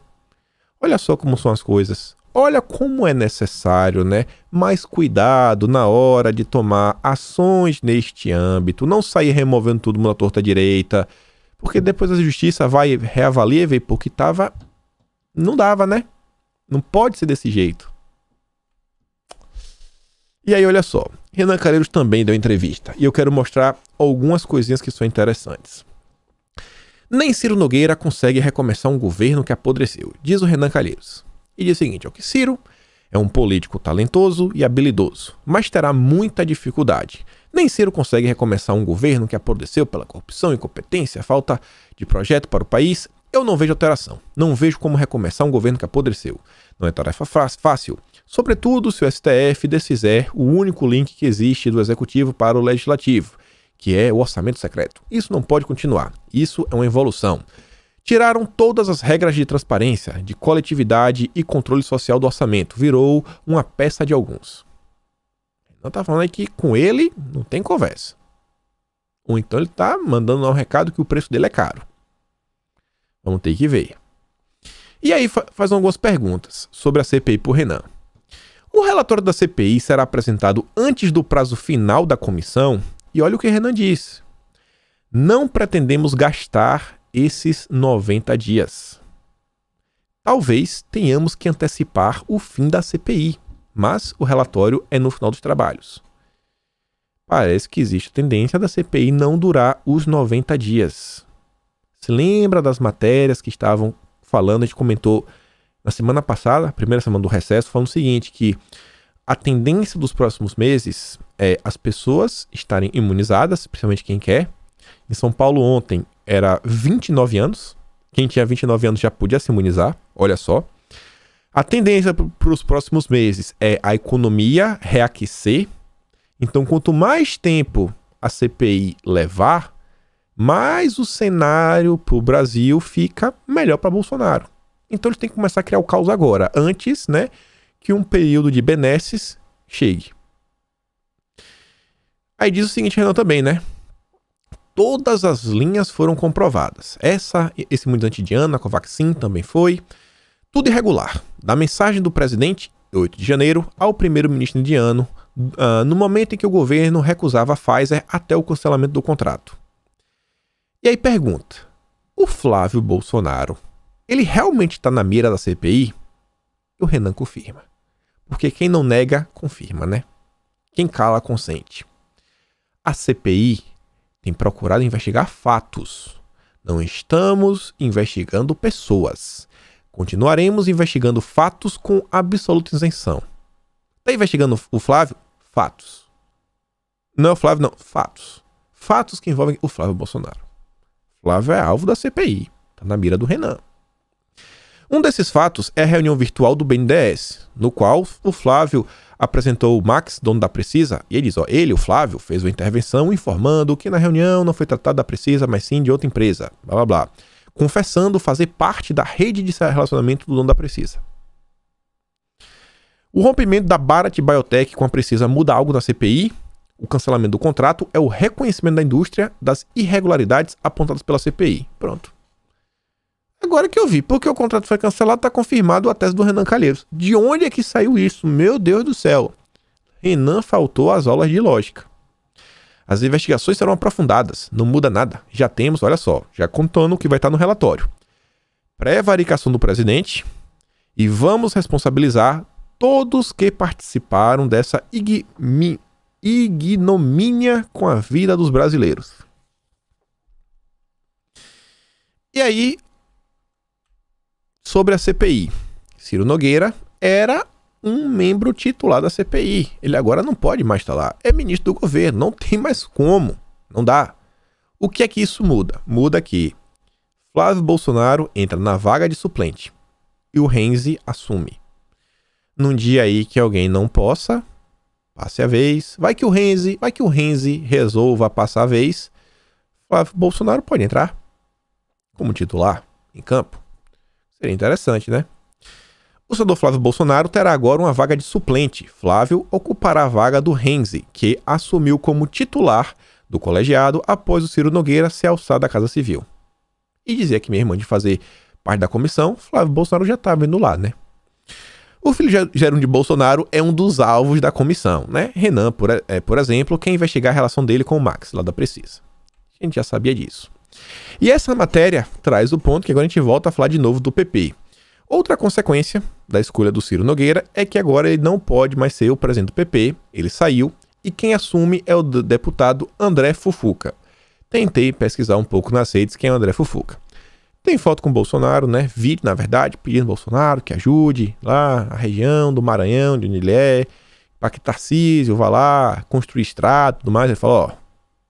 Olha só como são as coisas. Olha como é necessário, né? Mais cuidado na hora de tomar ações neste âmbito. Não sair removendo tudo na torta direita. Porque depois a justiça vai reavaliar e ver porque tava... Não dava, né? Não pode ser desse jeito. E aí, olha só. Renan Calheiros também deu entrevista. E eu quero mostrar algumas coisinhas que são interessantes. Nem Ciro Nogueira consegue recomeçar um governo que apodreceu, diz o Renan Calheiros. E diz o seguinte, ó, que Ciro É um político talentoso e habilidoso, mas terá muita dificuldade. Nem Ciro consegue recomeçar um governo que apodreceu pela corrupção e incompetência, falta de projeto para o país. Eu não vejo alteração. Não vejo como recomeçar um governo que apodreceu. Não é tarefa fácil. Sobretudo se o STF desfizer o único link que existe do Executivo para o Legislativo, que é o orçamento secreto. Isso não pode continuar. Isso é uma evolução. Tiraram todas as regras de transparência, de coletividade e controle social do orçamento. Virou uma peça de alguns. Não tá falando aí que com ele não tem conversa. Ou então ele tá mandando um recado que o preço dele é caro. Vamos ter que ver. E aí faz algumas perguntas sobre a CPI por Renan. O relatório da CPI será apresentado antes do prazo final da comissão. E olha o que Renan disse. Não pretendemos gastar esses 90 dias. Talvez tenhamos que antecipar o fim da CPI, mas o relatório é no final dos trabalhos. Parece que existe a tendência da CPI não durar os 90 dias. Se lembra das matérias que estavam falando, a gente comentou na semana passada, a primeira semana do recesso, falando o seguinte, que a tendência dos próximos meses é as pessoas estarem imunizadas, principalmente quem quer. Em São Paulo ontem era 29 anos. Quem tinha 29 anos já podia se imunizar, olha só. A tendência para os próximos meses é a economia reaquecer. Então, quanto mais tempo a CPI levar, mais o cenário para o Brasil fica melhor para Bolsonaro. Então, eles têm que começar a criar o caos agora, antes, né, que um período de benesses chegue. Aí diz o seguinte, Renan, também, né? Todas as linhas foram comprovadas. Esse imunizante indiano, a Covaxin, também foi. Tudo irregular. Da mensagem do presidente, 8 de janeiro, ao primeiro-ministro indiano, no momento em que o governo recusava a Pfizer até o cancelamento do contrato. E aí pergunta, o Flávio Bolsonaro, ele realmente está na mira da CPI? E o Renan confirma. Porque quem não nega, confirma, né? Quem cala, consente. A CPI tem procurado investigar fatos. Não estamos investigando pessoas. Continuaremos investigando fatos com absoluta isenção. Está investigando o Flávio? Fatos. Não é o Flávio, não. Fatos. Fatos que envolvem o Flávio Bolsonaro. Flávio é alvo da CPI. Está na mira do Renan. Um desses fatos é a reunião virtual do BNDES, no qual o Flávio apresentou o Max, dono da Precisa, e ele diz, ele, o Flávio, fez uma intervenção informando que na reunião não foi tratado da Precisa, mas sim de outra empresa, blá blá blá, confessando fazer parte da rede de relacionamento do dono da Precisa. O rompimento da Bharat Biotech com a Precisa muda algo na CPI? O cancelamento do contrato é o reconhecimento da indústria das irregularidades apontadas pela CPI. Pronto. Agora que eu vi, porque o contrato foi cancelado, está confirmado a tese do Renan Calheiros. De onde é que saiu isso? Meu Deus do céu. Renan faltou às aulas de lógica. As investigações serão aprofundadas, não muda nada. Já temos, olha só, já contando o que vai estar no relatório. Prevaricação do presidente e vamos responsabilizar todos que participaram dessa ignomínia com a vida dos brasileiros. E aí, sobre a CPI. Ciro Nogueira era um membro titular da CPI. Ele agora não pode mais estar lá. É ministro do governo. Não tem mais como. Não dá. O que é que isso muda? Muda que Flávio Bolsonaro entra na vaga de suplente e o Renzi assume. Num dia aí que alguém não possa, passe a vez. Vai que o Renzi resolva passar a vez. Flávio Bolsonaro pode entrar como titular em campo. Seria interessante, né? O senador Flávio Bolsonaro terá agora uma vaga de suplente. Flávio ocupará a vaga do Renzi, que assumiu como titular do colegiado após o Ciro Nogueira se alçar da Casa Civil. E dizia que mesmo de fazer parte da comissão, Flávio Bolsonaro já estava indo lá, né? O filho Gerúndio Bolsonaro é um dos alvos da comissão, né? Renan, por exemplo, quer investigar a relação dele com o Max, lá da Precisa. A gente já sabia disso. E essa matéria traz o ponto que agora a gente volta a falar de novo do PP. Outra consequência da escolha do Ciro Nogueira é que agora ele não pode mais ser o presidente do PP, ele saiu, e quem assume é o deputado André Fufuca. Tentei pesquisar um pouco nas redes quem é o André Fufuca. Tem foto com o Bolsonaro, né? Vídeo, na verdade, pedindo Bolsonaro que ajude lá a região do Maranhão, de onde ele é, para que Tarcísio vá lá construir estrada e tudo mais. Ele falou, ó,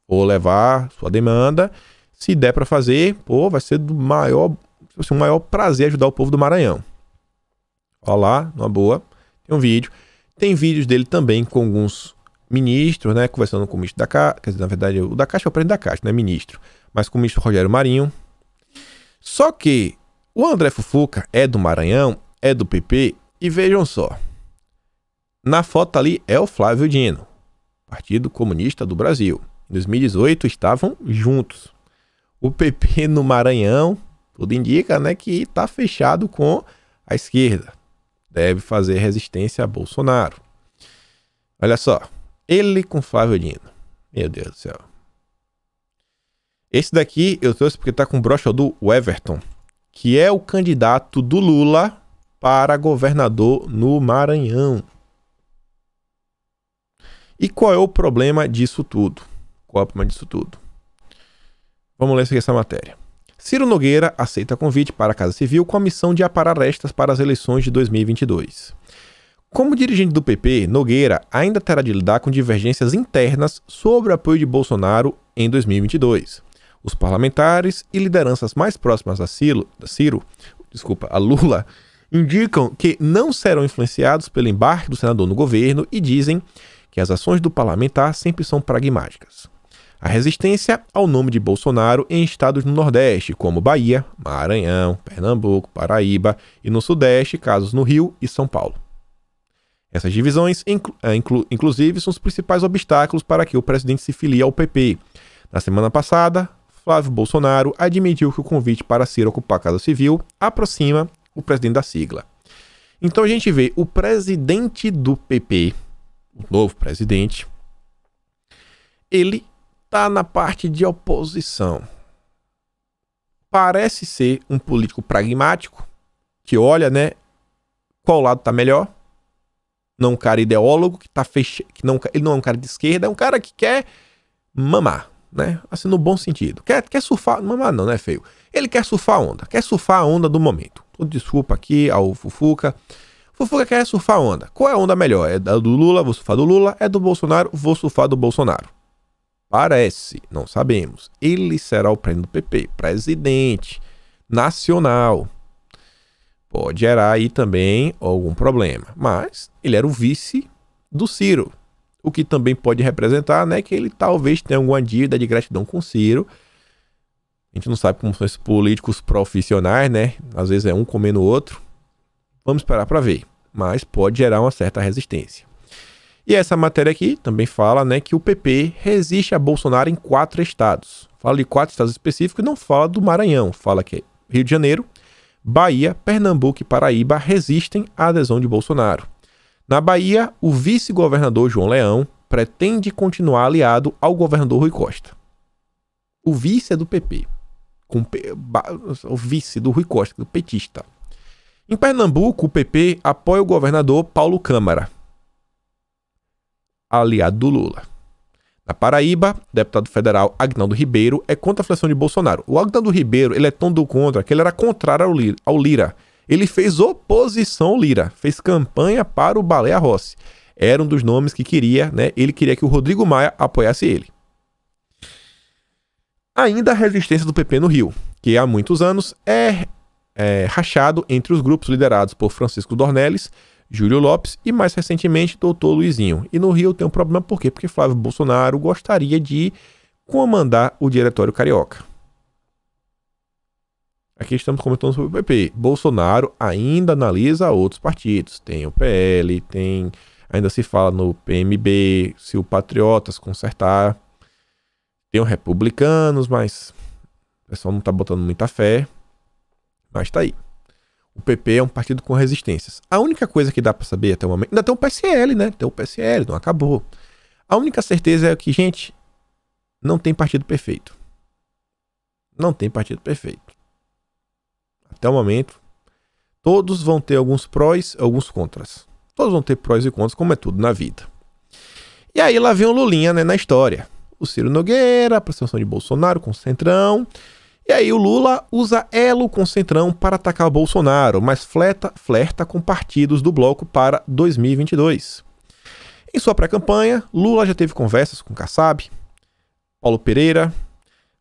vou levar sua demanda, se der para fazer, pô, vai ser do maior prazer ajudar o povo do Maranhão. Ó lá, numa boa, tem um vídeo. Tem vídeos dele também com alguns ministros, né, conversando com o ministro da Caixa, quer dizer, na verdade, o da Caixa é o presidente da Caixa, não é ministro, mas com o ministro Rogério Marinho. Só que o André Fufuca é do Maranhão, é do PP, e vejam só, na foto ali é o Flávio Dino, Partido Comunista do Brasil. Em 2018 estavam juntos. O PP no Maranhão, tudo indica, né, que está fechado com a esquerda. Deve fazer resistência a Bolsonaro. Olha só, ele com Flávio Dino. Meu Deus do céu. Esse daqui eu trouxe porque tá com o brocha do Everton, que é o candidato do Lula para governador no Maranhão. E qual é o problema disso tudo? Qual é o problema disso tudo? Vamos ler essa matéria. Ciro Nogueira aceita convite para a Casa Civil com a missão de aparar arestas para as eleições de 2022. Como dirigente do PP, Nogueira ainda terá de lidar com divergências internas sobre o apoio de Bolsonaro em 2022. Os parlamentares e lideranças mais próximas a Lula, indicam que não serão influenciados pelo embarque do senador no governo e dizem que as ações do parlamentar sempre são pragmáticas. A resistência ao nome de Bolsonaro em estados no Nordeste, como Bahia, Maranhão, Pernambuco, Paraíba e no Sudeste, casos no Rio e São Paulo. Essas divisões, inclusive, são os principais obstáculos para que o presidente se filie ao PP. Na semana passada, Flávio Bolsonaro admitiu que o convite para Ciro ocupar a Casa Civil aproxima o presidente da sigla. Então a gente vê o presidente do PP, o novo presidente, ele está na parte de oposição. Parece ser um político pragmático, que olha, né, qual lado está melhor. Não um cara ideólogo, ele não é um cara de esquerda, é um cara que quer mamar, né? Assim, no bom sentido. Quer surfar, mamar não, é feio. Ele quer surfar a onda do momento. Desculpa aqui ao Fufuca. Fufuca quer surfar a onda. Qual é a onda melhor? É do Lula, vou surfar do Lula. É do Bolsonaro, vou surfar do Bolsonaro. Parece, não sabemos. Ele será o presidente do PP, presidente nacional. Pode gerar aí também algum problema. Mas ele era o vice do Ciro. O que também pode representar, né, que ele talvez tenha alguma dívida de gratidão com o Ciro. A gente não sabe como são esses políticos profissionais, né? Às vezes é um comendo o outro. Vamos esperar para ver. Mas pode gerar uma certa resistência. E essa matéria aqui também fala, né, que o PP resiste a Bolsonaro em 4 estados. Fala de 4 estados específicos e não fala do Maranhão. Fala que Rio de Janeiro, Bahia, Pernambuco e Paraíba resistem à adesão de Bolsonaro. Na Bahia, o vice-governador João Leão pretende continuar aliado ao governador Rui Costa. O vice é do PP. O vice do Rui Costa, do petista. Em Pernambuco, o PP apoia o governador Paulo Câmara, aliado do Lula. Na Paraíba, o deputado federal Agnaldo Ribeiro é contra a filiação de Bolsonaro. O Agnaldo Ribeiro, ele é tão do contra que ele era contrário ao Lira. Ele fez oposição ao Lira, fez campanha para o Baleia Rossi. Era um dos nomes que queria, né? Ele queria que o Rodrigo Maia apoiasse ele. Ainda a resistência do PP no Rio, que há muitos anos é rachado entre os grupos liderados por Francisco Dornelles, Júlio Lopes e, mais recentemente, Dr. Luizinho. E no Rio tem um problema, por quê? Porque Flávio Bolsonaro gostaria de comandar o Diretório Carioca. Aqui estamos comentando sobre o PP. Bolsonaro ainda analisa outros partidos. Tem o PL, ainda se fala no PMB, se o Patriotas consertar. Tem os Republicanos, mas o pessoal não está botando muita fé. Mas tá aí. O PP é um partido com resistências. A única coisa que dá para saber até o momento... Ainda tem o PSL, né? Tem o PSL, não acabou. A única certeza é que, gente, não tem partido perfeito. Não tem partido perfeito. Até o momento, todos vão ter alguns prós e alguns contras. Todos vão ter prós e contras, como é tudo na vida. E aí lá vem o Lulinha, né, na história. O Ciro Nogueira, a aproximação de Bolsonaro com o Centrão. E aí o Lula usa elo com o Centrão para atacar o Bolsonaro, mas flerta com partidos do bloco para 2022. Em sua pré-campanha, Lula já teve conversas com Kassab, Paulo Pereira,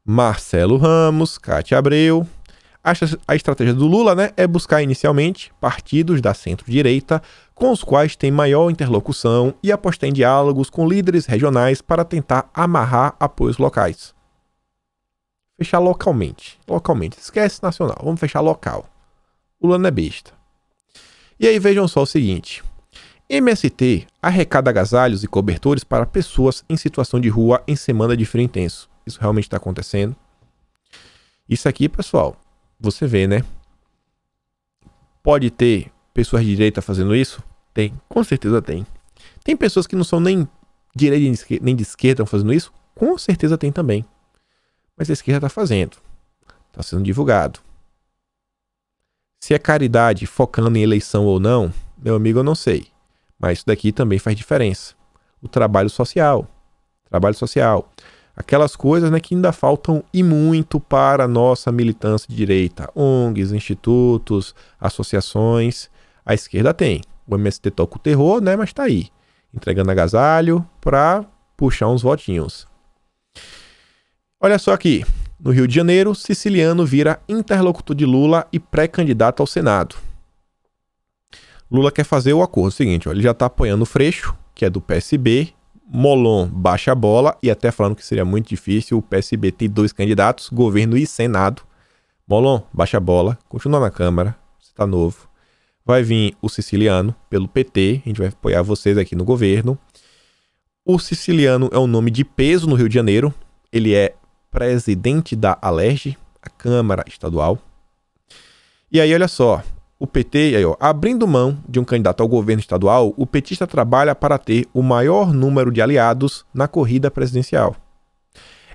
Marcelo Ramos, Cátia Abreu. A estratégia do Lula, né, é buscar inicialmente partidos da centro-direita com os quais tem maior interlocução e apostar em diálogos com líderes regionais para tentar amarrar apoios locais. Fechar localmente. Esquece nacional, vamos fechar local. O Lula não é besta. E aí vejam só o seguinte. MST arrecada agasalhos e cobertores para pessoas em situação de rua em semana de frio intenso. Isso realmente está acontecendo. Isso aqui, pessoal, você vê, né? Pode ter pessoas de direita fazendo isso? Tem, com certeza tem. Tem pessoas que não são nem de direita nem de esquerda fazendo isso? Com certeza tem também. Mas a esquerda está fazendo. Está sendo divulgado. Se é caridade focando em eleição ou não, meu amigo, eu não sei. Mas isso daqui também faz diferença. O trabalho social. Aquelas coisas, né, que ainda faltam e muito para a nossa militância de direita. ONGs, institutos, associações. A esquerda tem. O MST toca o terror, né, mas está aí. Entregando agasalho para puxar uns votinhos. Olha só aqui. No Rio de Janeiro, Siciliano vira interlocutor de Lula e pré-candidato ao Senado. Lula quer fazer o acordo seguinte, ó, ele já está apoiando o Freixo, que é do PSB, Molon baixa a bola e até falando que seria muito difícil, o PSB tem 2 candidatos, governo e Senado. Molon, baixa a bola, continua na Câmara, você está novo. Vai vir o Siciliano, pelo PT, a gente vai apoiar vocês aqui no governo. O Siciliano é um nome de peso no Rio de Janeiro, ele é presidente da Alerj, a Câmara Estadual. E aí, olha só, o PT, aí, ó, abrindo mão de um candidato ao governo estadual, o petista trabalha para ter o maior número de aliados na corrida presidencial.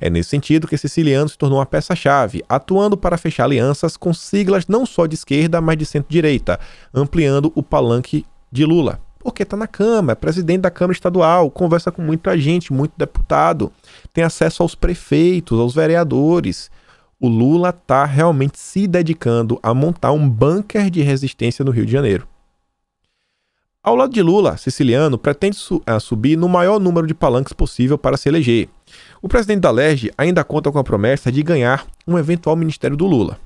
É nesse sentido que Siciliano se tornou uma peça-chave, atuando para fechar alianças com siglas não só de esquerda, mas de centro-direita, ampliando o palanque de Lula. Porque está na Câmara, é presidente da Câmara Estadual, conversa com muita gente, muito deputado, tem acesso aos prefeitos, aos vereadores. O Lula está realmente se dedicando a montar um bunker de resistência no Rio de Janeiro. Ao lado de Lula, Siciliano pretende subir no maior número de palanques possível para se eleger. O presidente da Alerj ainda conta com a promessa de ganhar um eventual ministério do Lula.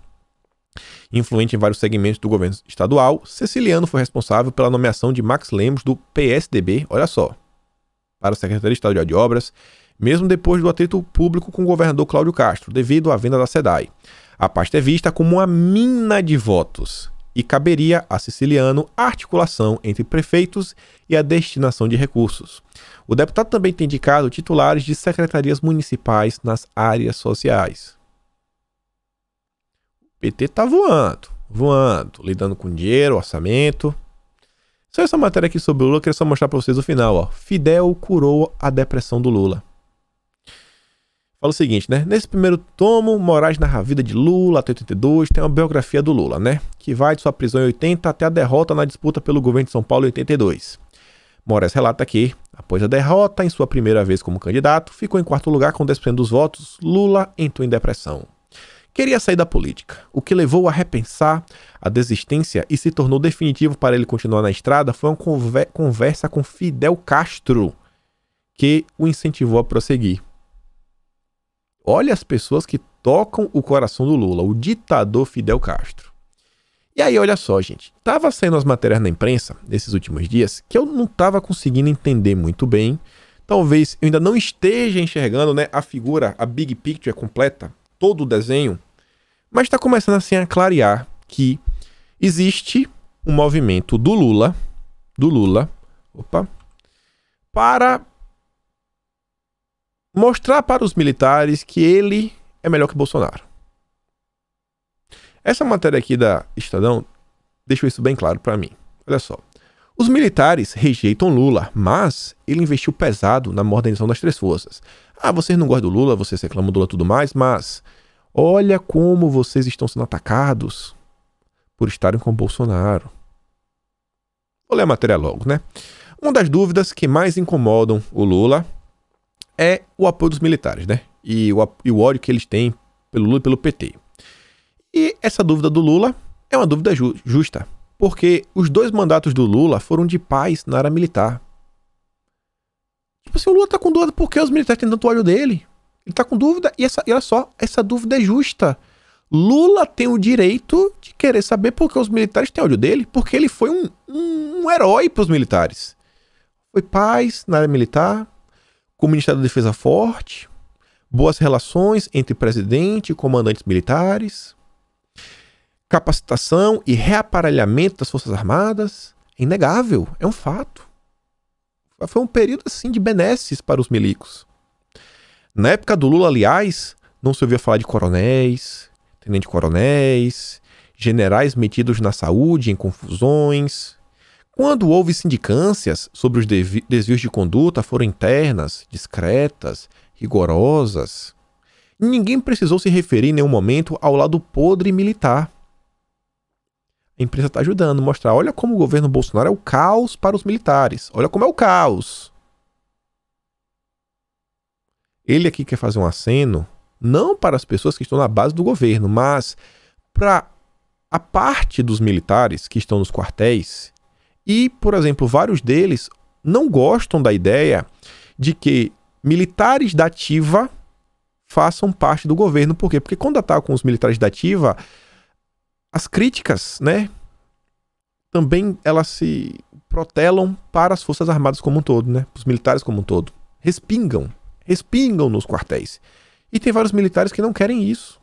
Influente em vários segmentos do governo estadual, Siciliano foi responsável pela nomeação de Max Lemos do PSDB, olha só, para a Secretaria Estadual de Obras, mesmo depois do atrito público com o governador Cláudio Castro, devido à venda da SEDAI. A pasta é vista como uma mina de votos e caberia a Siciliano a articulação entre prefeitos e a destinação de recursos. O deputado também tem indicado titulares de secretarias municipais nas áreas sociais. O PT tá voando, lidando com dinheiro, orçamento. Só essa matéria aqui sobre o Lula, eu queria só mostrar para vocês o final, ó. Fidel curou a depressão do Lula. Fala o seguinte, né? Nesse primeiro tomo, Moraes narra a vida de Lula até 82, tem uma biografia do Lula, né? Que vai de sua prisão em 80 até a derrota na disputa pelo governo de São Paulo em 82. Moraes relata que, após a derrota em sua primeira vez como candidato, ficou em 4º lugar com 10% dos votos, Lula entrou em depressão. Queria sair da política, o que levou a repensar a desistência e se tornou definitivo para ele continuar na estrada foi uma conversa com Fidel Castro, que o incentivou a prosseguir. Olha as pessoas que tocam o coração do Lula, o ditador Fidel Castro. E aí, olha só, gente, tava saindo as matérias na imprensa nesses últimos dias que eu não tava conseguindo entender muito bem. Talvez eu ainda não esteja enxergando, né, a figura, a big picture completa, todo o desenho, mas está começando assim a clarear que existe um movimento do Lula, para mostrar para os militares que ele é melhor que Bolsonaro. Essa matéria aqui da Estadão deixou isso bem claro para mim. Olha só. Os militares rejeitam Lula, mas ele investiu pesado na modernização das 3 forças. Ah, vocês não gostam do Lula, vocês reclamam do Lula e tudo mais, mas olha como vocês estão sendo atacados por estarem com Bolsonaro. Vou ler a matéria logo, né? Uma das dúvidas que mais incomodam o Lula é o apoio dos militares, né? E o ódio que eles têm pelo Lula e pelo PT. E essa dúvida do Lula é uma dúvida justa, porque os 2 mandatos do Lula foram de paz na área militar. Tipo assim, o Lula tá com dúvida porque os militares têm tanto ódio dele. Ele tá com dúvida e olha só, essa dúvida é justa. Lula tem o direito de querer saber por que os militares têm ódio dele, porque ele foi um herói para os militares. Foi paz na área militar, com o Ministério da Defesa forte, boas relações entre presidente e comandantes militares, capacitação e reaparelhamento das Forças Armadas. É inegável, é um fato. Foi um período assim de benesses para os milicos. Na época do Lula, aliás, não se ouvia falar de coronéis, tenente-coronéis, generais metidos na saúde em confusões. Quando houve sindicâncias sobre os desvios de conduta, foram internas, discretas, rigorosas. Ninguém precisou se referir em nenhum momento ao lado podre militar. A imprensa está ajudando a mostrar, olha como o governo Bolsonaro é o caos para os militares. Olha como é o caos. Ele aqui quer fazer um aceno, não para as pessoas que estão na base do governo, mas para a parte dos militares que estão nos quartéis. E, por exemplo, vários deles não gostam da ideia de que militares da ativa façam parte do governo. Por quê? Porque quando atacam os militares da ativa, as críticas, né, também elas se protelam para as Forças Armadas como um todo, né, os militares como um todo. Respingam nos quartéis. E tem vários militares que não querem isso.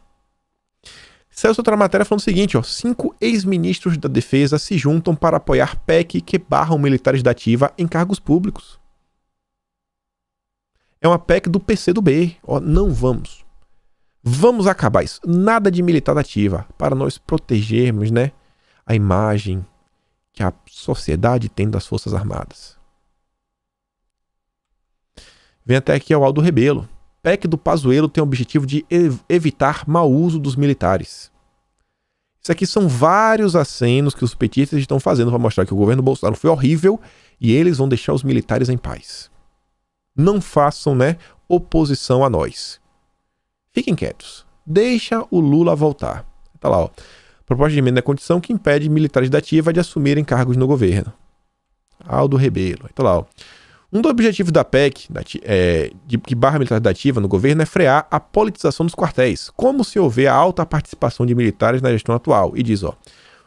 Saiu outra matéria falando o seguinte, 5 ex-ministros da Defesa se juntam para apoiar PEC que barram militares da ativa em cargos públicos. É uma PEC do PCdoB. Não vamos. Vamos acabar isso. Nada de militar da ativa, para nós protegermos, né, a imagem que a sociedade tem das Forças Armadas. Vem até aqui o Aldo Rebelo. PEC do Pazuello tem o objetivo de evitar mau uso dos militares. Isso aqui são vários acenos que os petistas estão fazendo para mostrar que o governo Bolsonaro foi horrível e eles vão deixar os militares em paz. Não façam, né, oposição a nós. Fiquem quietos. Deixa o Lula voltar. Tá lá, proposta de emenda à Constituição que impede militares da ativa de assumirem cargos no governo. Aldo Rebelo. Tá lá, Um dos objetivos da PEC, que barra militar da ativa no governo, é frear a politização dos quartéis, como se houver a alta participação de militares na gestão atual. E diz, o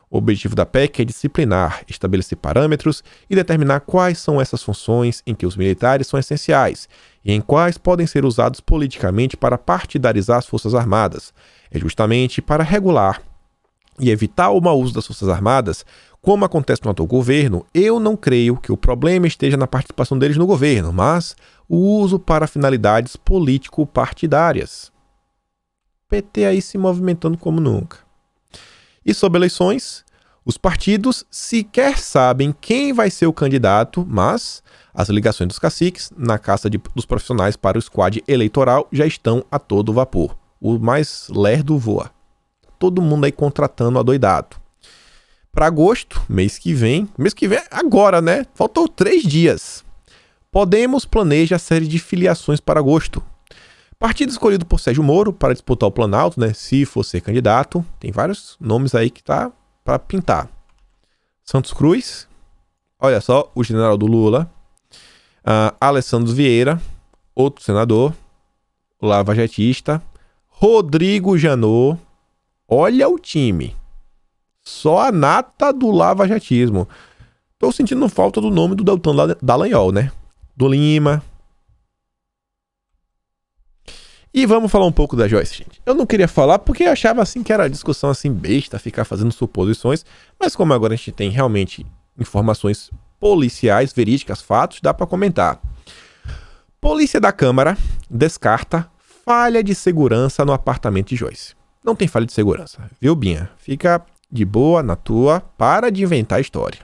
objetivo da PEC é disciplinar, estabelecer parâmetros e determinar quais são essas funções em que os militares são essenciais e em quais podem ser usados politicamente para partidarizar as Forças Armadas. É justamente para regular e evitar o mau uso das Forças Armadas. Como acontece no atual governo, eu não creio que o problema esteja na participação deles no governo, mas o uso para finalidades político-partidárias. PT aí se movimentando como nunca. E sobre eleições, os partidos sequer sabem quem vai ser o candidato, mas as ligações dos caciques na caça dos profissionais para o squad eleitoral já estão a todo vapor. O mais lerdo voa. Todo mundo aí contratando adoidado. Para agosto, mês que vem agora, né? Faltam 3 dias. Podemos planeja a série de filiações para agosto. Partido escolhido por Sérgio Moro para disputar o Planalto, né? Se for ser candidato. Tem vários nomes aí que tá para pintar. Santos Cruz. Olha só, o general do Lula. Alessandro Vieira. Outro senador. Lavajatista. Rodrigo Janot. Olha o time. Só a nata do lavajatismo. Tô sentindo falta do nome do Deltan Dallagnol, né? Do Lima. E vamos falar um pouco da Joyce, gente. Eu não queria falar porque eu achava assim que era discussão assim besta, ficar fazendo suposições. Mas como agora a gente tem realmente informações policiais, verídicas, fatos, dá pra comentar. Polícia da Câmara descarta falha de segurança no apartamento de Joyce. Não tem falha de segurança, viu, Binha? Fica de boa, na tua, para de inventar história.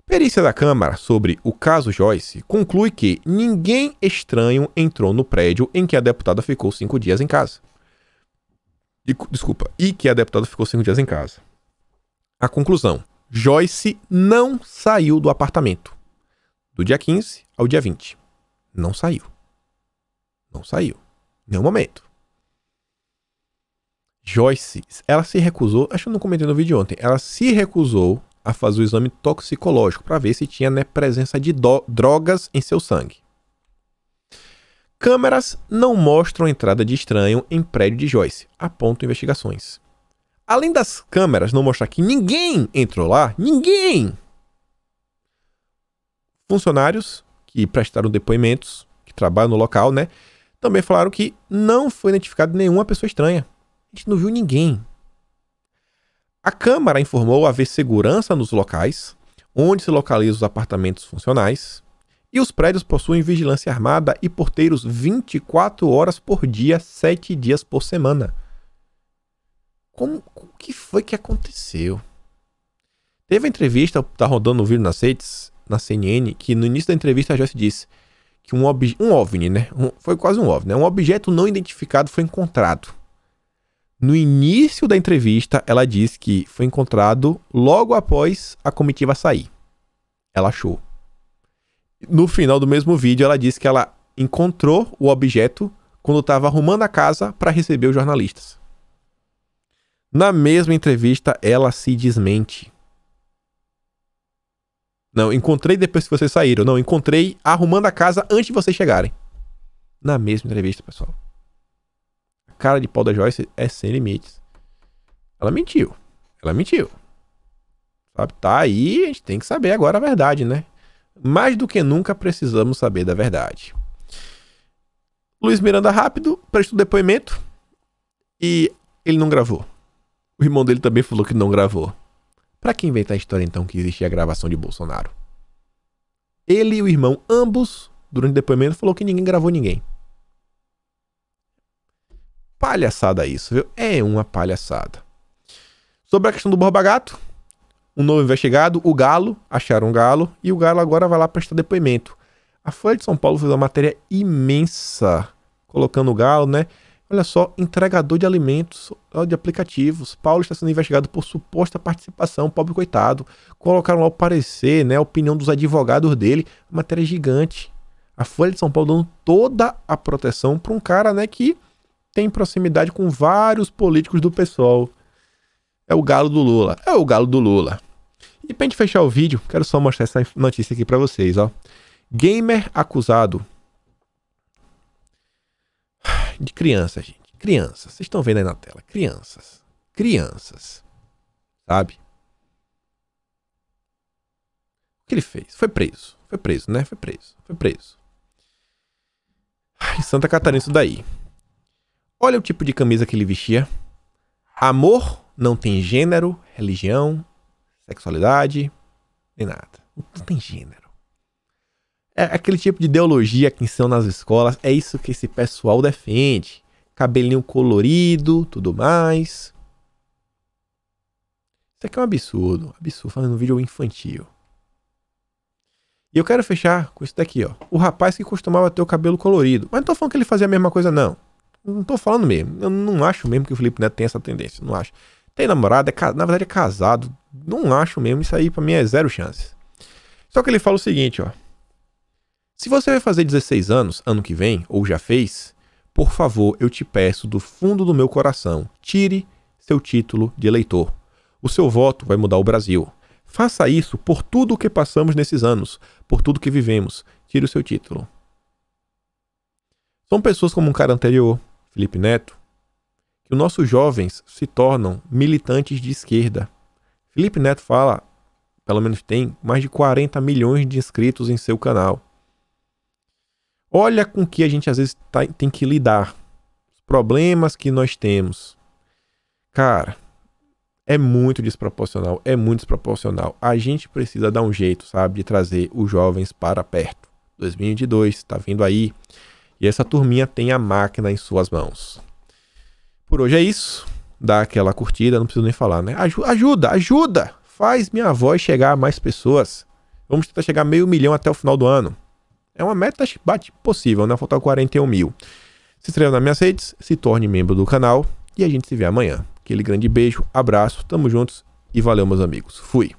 Perícia da Câmara sobre o caso Joyce conclui que ninguém estranho entrou no prédio em que a deputada ficou 5 dias em casa. E que a deputada ficou 5 dias em casa. A conclusão: Joyce não saiu do apartamento. Do dia 15 ao dia 20. Não saiu. Não saiu. Em nenhum momento. Joyce, ela se recusou, acho que eu não comentei no vídeo ontem, ela se recusou a fazer o exame toxicológico para ver se tinha, né, presença de drogas em seu sangue. Câmeras não mostram a entrada de estranho em prédio de Joyce, apontam investigações. Além das câmeras não mostrar que ninguém entrou lá, ninguém! Funcionários que prestaram depoimentos, que trabalham no local, né, também falaram que não foi identificado nenhuma pessoa estranha. A gente não viu ninguém. A Câmara informou haver segurança nos locais, onde se localizam os apartamentos funcionais, e os prédios possuem vigilância armada e porteiros 24 horas por dia, 7 dias por semana. O que foi que aconteceu? Teve a entrevista, tá rodando um vídeo nas redes, na CNN, que no início da entrevista a Joyce disse que um OVNI, né? Foi quase um OVNI, né? Um objeto não identificado foi encontrado. No início da entrevista, ela disse que foi encontrado logo após a comitiva sair. Ela achou. No final do mesmo vídeo, ela disse que ela encontrou o objeto quando estava arrumando a casa para receber os jornalistas. Na mesma entrevista, ela se desmente. Não, encontrei depois que vocês saíram. Não, encontrei arrumando a casa antes de vocês chegarem. Na mesma entrevista, pessoal. A cara de pau da Joyce é sem limites. Ela mentiu. Ela mentiu. Sabe? Tá aí, a gente tem que saber agora a verdade, né? Mais do que nunca precisamos saber da verdade. Luiz Miranda rápido prestou depoimento e ele não gravou. O irmão dele também falou que não gravou. Pra que inventar a história então que existia a gravação de Bolsonaro? Ele e o irmão, ambos, durante o depoimento, falou que ninguém gravou ninguém. Palhaçada isso, viu? É uma palhaçada. Sobre a questão do Borba Gato, um novo investigado, o Galo, acharam um Galo, e o Galo agora vai lá prestar depoimento. A Folha de São Paulo fez uma matéria imensa, colocando o Galo, né? Olha só, entregador de alimentos, de aplicativos. Paulo está sendo investigado por suposta participação, pobre coitado. Colocaram lá o parecer, né? A opinião dos advogados dele. Matéria gigante. A Folha de São Paulo dando toda a proteção para um cara, né, que tem proximidade com vários políticos do PSOL. É o Galo do Lula. É o Galo do Lula. E pra gente fechar o vídeo, quero só mostrar essa notícia aqui para vocês, ó. Gamer acusado de criança, gente. Crianças. Vocês estão vendo aí na tela. Crianças. Crianças. Sabe? O que ele fez? Foi preso. Foi preso, né? Foi preso. Foi preso. Em Santa Catarina, isso daí. Olha o tipo de camisa que ele vestia. Amor não tem gênero, religião, sexualidade, nem nada. Não tem gênero. É aquele tipo de ideologia que ensinam nas escolas. É isso que esse pessoal defende. Cabelinho colorido, tudo mais. Isso aqui é um absurdo. Absurdo, fazendo um vídeo infantil. E eu quero fechar com isso daqui, ó. O rapaz que costumava ter o cabelo colorido. Mas não tô falando que ele fazia a mesma coisa, não. Não tô falando mesmo. Eu não acho mesmo que o Felipe Neto tem essa tendência. Não acho. Tem namorado, na verdade é casado. Não acho mesmo. Isso aí pra mim é zero chances. Só que ele fala o seguinte, ó. Se você vai fazer 16 anos, ano que vem, ou já fez, por favor, eu te peço do fundo do meu coração, tire seu título de eleitor. O seu voto vai mudar o Brasil. Faça isso por tudo o que passamos nesses anos, por tudo que vivemos. Tire o seu título. São pessoas como um cara anterior, Felipe Neto, que os nossos jovens se tornam militantes de esquerda. Felipe Neto fala, pelo menos tem, mais de 40 milhões de inscritos em seu canal. Olha com que a gente às vezes tem que lidar. Os problemas que nós temos. Cara, é muito desproporcional. É muito desproporcional. A gente precisa dar um jeito, sabe? De trazer os jovens para perto. 2022 está vindo aí. E essa turminha tem a máquina em suas mãos. Por hoje é isso. Dá aquela curtida, não preciso nem falar, né? Ajuda! Faz minha voz chegar a mais pessoas. Vamos tentar chegar a 500 mil até o final do ano. É uma meta possível, né? Faltar 41 mil. Se inscreva nas minhas redes, se torne membro do canal e a gente se vê amanhã. Aquele grande beijo, abraço, tamo juntos e valeu, meus amigos. Fui!